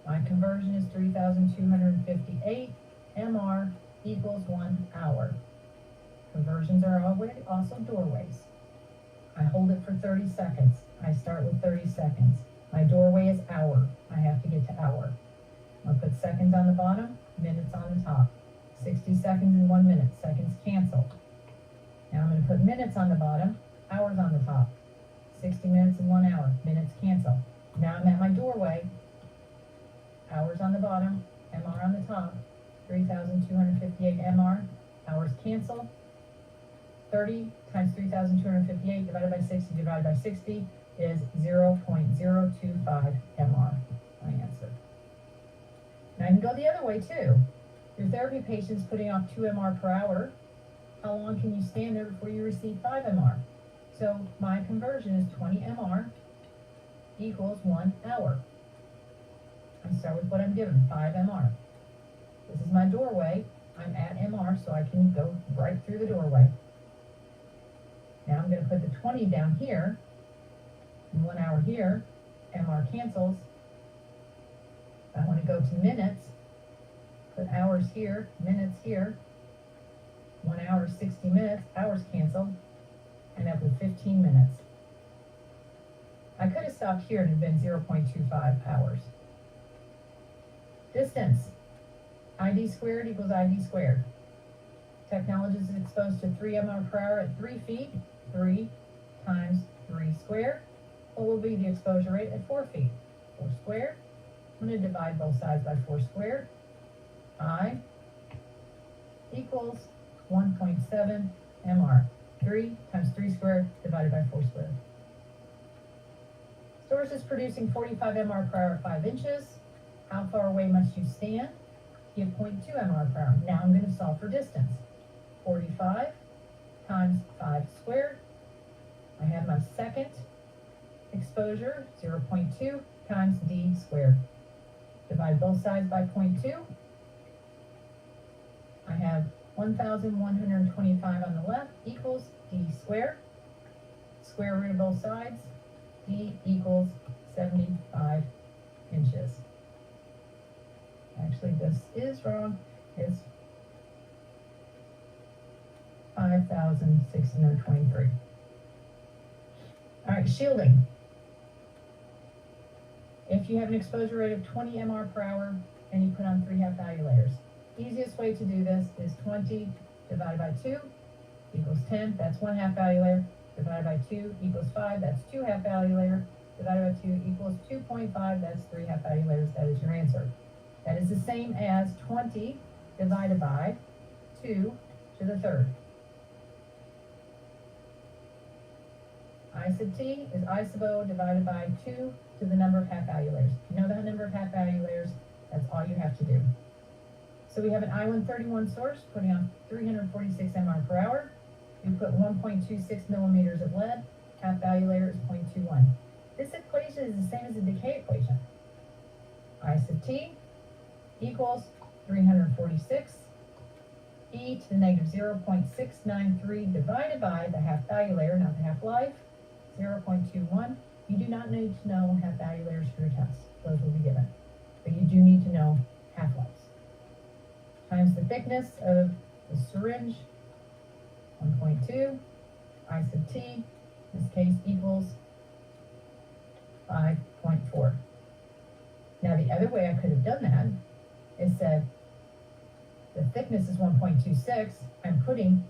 A: My conversion is 3,258 MR equals 1 hour. Conversions are always also doorways. I hold it for 30 seconds. I start with 30 seconds. My doorway is hour. I have to get to hour. I'll put seconds on the bottom, minutes on the top. 60 seconds and 1 minute. Seconds cancel. Now I'm going to put minutes on the bottom, hours on the top. 60 minutes and 1 hour. Minutes cancel. Now I'm at my doorway. Hours on the bottom, MR on the top. 3,258 MR. Hours cancel. 30 times 3,258 divided by 60 divided by 60 is 0.025 MR. My answer. Now I can go the other way too. Your therapy patient's putting off 2 MR per hour. How long can you stand there before you receive 5 MR? So my conversion is 20 MR equals 1 hour. I start with what I'm given, 5 MR. This is my doorway. I'm at MR, so I can go right through the doorway. Now I'm going to put the 20 down here, and 1 hour here. MR cancels. I want to go to minutes. Put hours here, minutes here. 1 hour, 60 minutes. Hours cancel. And up with 15 minutes. I could have stopped here and it had been 0.25 hours. Distance. ID squared equals ID squared. Technologist is exposed to 3 MR per hour at 3 feet. 3 times 3 squared. What will be the exposure rate at 4 feet? 4 squared. I'm going to divide both sides by 4 squared. I equals 1.7 MR. 3 times 3 squared divided by 4 squared. Source is producing 45 MR per hour at 5 inches. How far away must you stand? Give 0.2 MR per hour. Now I'm going to solve for distance. 45 times 5 squared. I have my second exposure, 0.2 times d squared. Divide both sides by 0.2. I have 1,125 on the left equals d squared. Square root of both sides. D equals 75 inches. Actually, this is wrong. It's 5,623. All right, shielding. If you have an exposure rate of 20 MR per hour and you put on 3 half value layers, easiest way to do this is 20 divided by 2 equals 10. That's 1 half value layer. Divided by 2 equals 5. That's 2 half value layer. Divided by 2 equals 2.5. That's 3 half value layers. That is your answer. That is the same as 20 divided by 2 to the third. I sub t is I sub o divided by 2 to the number of half value layers. If you know the number of half value layers, that's all you have to do. So we have an I-131 source putting on 346 MR per hour. We put 1.26 millimeters of lead. Half value layer is 0.21. This equation is the same as the decay equation. I sub t equals 346 e to the negative 0.693 divided by the half value layer, not the half-life, 0.21. You do not need to know half value layers for your test. Those will be given. But you do need to know half-lives. Times the thickness of the syringe, 1.2, I sub t, in this case, equals 5.4. Now the other way I could have done that is said the thickness is 1.26. I'm putting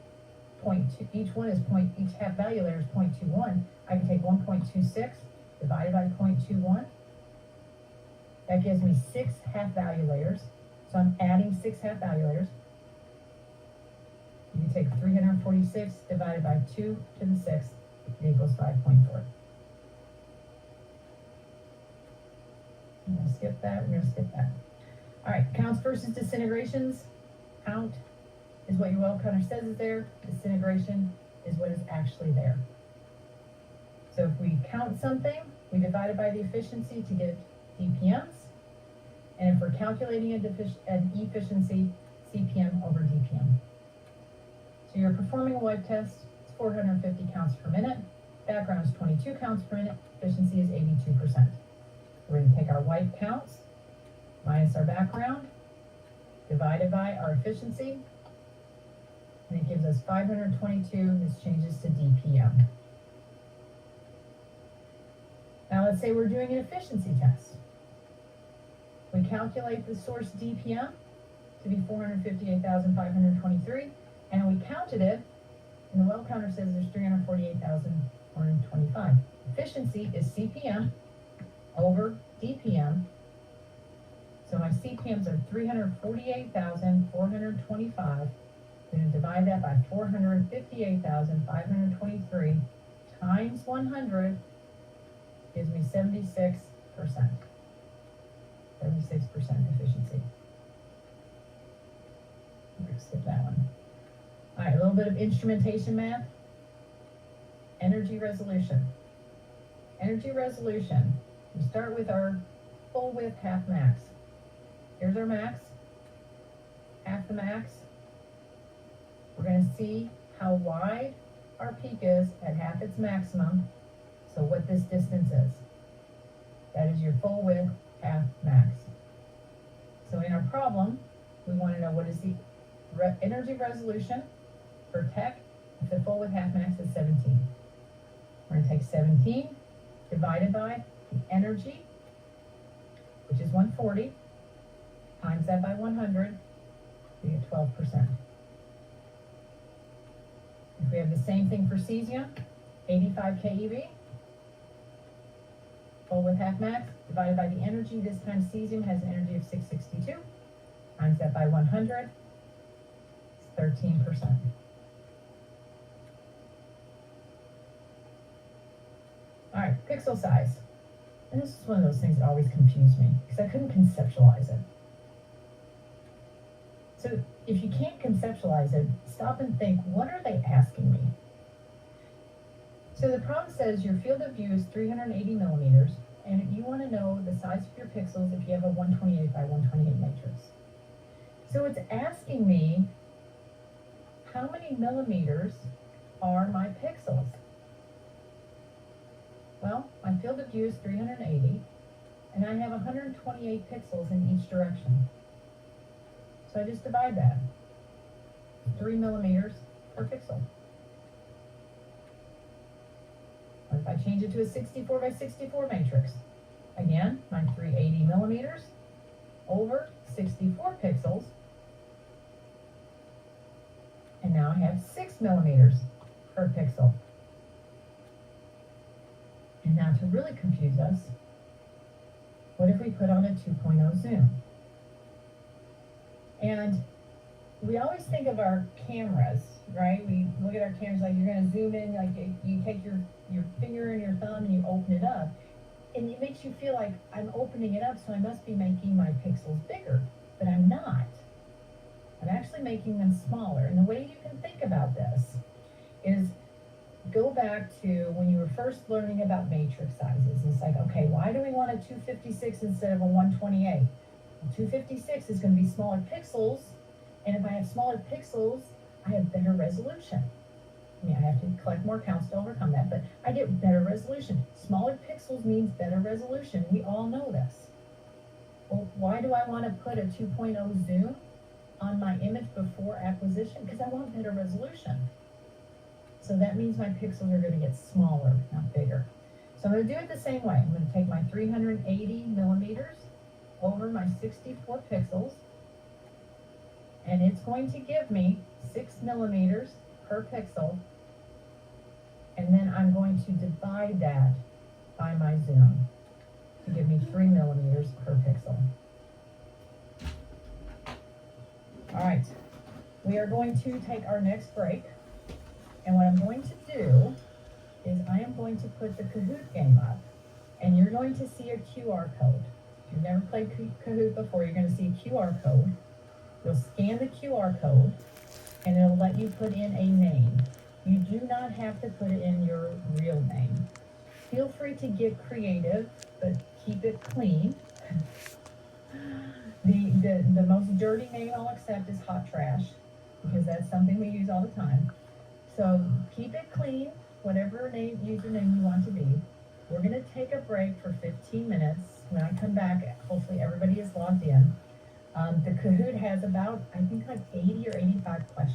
A: 0.2, each half value layer is 0.21. I can take 1.26 divided by 0.21. That gives me 6 half value layers. So I'm adding 6 half value layers. You take 346 divided by 2 to the 6th, it equals 5.4. I'm going to skip that, we're going to skip that. All right, counts versus disintegrations. Count is what your well counter says is there. Disintegration is what is actually there. So if we count something, we divide it by the efficiency to get dpms. And if we're calculating an efficiency, CPM over dpm. So you're performing a wipe test, it's 450 counts per minute. Background is 22 counts per minute, efficiency is 82%. We're going to take our wipe counts minus our background, divided by our efficiency, and it gives us 522. This changes to dpm. Now let's say we're doing an efficiency test. We calculate the source dpm to be 458,523, and we counted it, and the well counter says there's 348,425. Efficiency is CPM over dpm. So my CPMs are 348,425. I'm going to divide that by 458,523 times 100 gives me 76%. 76% efficiency. I'm going to skip that one. All right, a little bit of instrumentation math. Energy resolution. Energy resolution. We start with our full width half max. Here's our max, half the max. We're going to see how wide our peak is at half its maximum. So what this distance is. That is your full width half max. So in our problem, we want to know what is the energy resolution for tech if the full width half max is 17. We're going to take 17 divided by the energy, which is 140, times that by 100, we get 12%. If we have the same thing for cesium, 85 keV, full width half max, divided by the energy. This time cesium has an energy of 662, times that by 100, it's 13%. All right, pixel size. And this is one of those things that always confused me because I couldn't conceptualize it. So if you can't conceptualize it, stop and think, what are they asking me? So the prompt says your field of view is 380 millimeters, and you want to know the size of your pixels if you have a 128 by 128 matrix. So it's asking me how many millimeters are my pixels? Well, my field of view is 380, and I have 128 pixels in each direction. So I just divide that. 3 millimeters per pixel. Or if I change it to a 64 by 64 matrix, again, my 380 millimeters over 64 pixels. And now I have 6 millimeters per pixel. And now to really confuse us, what if we put on a 2.0 zoom? And we always think of our cameras, right? We look at our cameras like you're going to zoom in, like you take your finger and your thumb and you open it up. And it makes you feel like I'm opening it up, so I must be making my pixels bigger. But I'm not. I'm actually making them smaller. And the way you can think about this is go back to when you were first learning about matrix sizes. It's like, okay, why do we want a 256 instead of a 128? Well, 256 is going to be smaller pixels, and if I have smaller pixels, I have better resolution. I mean, I have to collect more counts to overcome that, but I get better resolution. Smaller pixels means better resolution. We all know this. Well, why do I want to put a 2.0 zoom on my image before acquisition? Because I want better resolution. So that means my pixels are going to get smaller, not bigger. So I'm going to do it the same way. I'm going to take my 380 millimeters over my 64 pixels, and it's going to give me 6 millimeters per pixel, and then I'm going to divide that by my zoom to give me 3 millimeters per pixel. All right, we are going to take our next break. And what I'm going to do is I am going to put the Kahoot game up, and you're going to see a QR code. If you've never played Kahoot before, you're going to see a QR code. You'll scan the QR code, and it'll let you put in a name. You do not have to put it in your real name. Feel free to get creative, but keep it clean. The most dirty name I'll accept is hot trash, because that's something we use all the time. So keep it clean, whatever username you want to be. We're going to take a break for 15 minutes. When I come back, hopefully everybody is logged in. The Kahoot has about, I think, like 80 or 85 questions.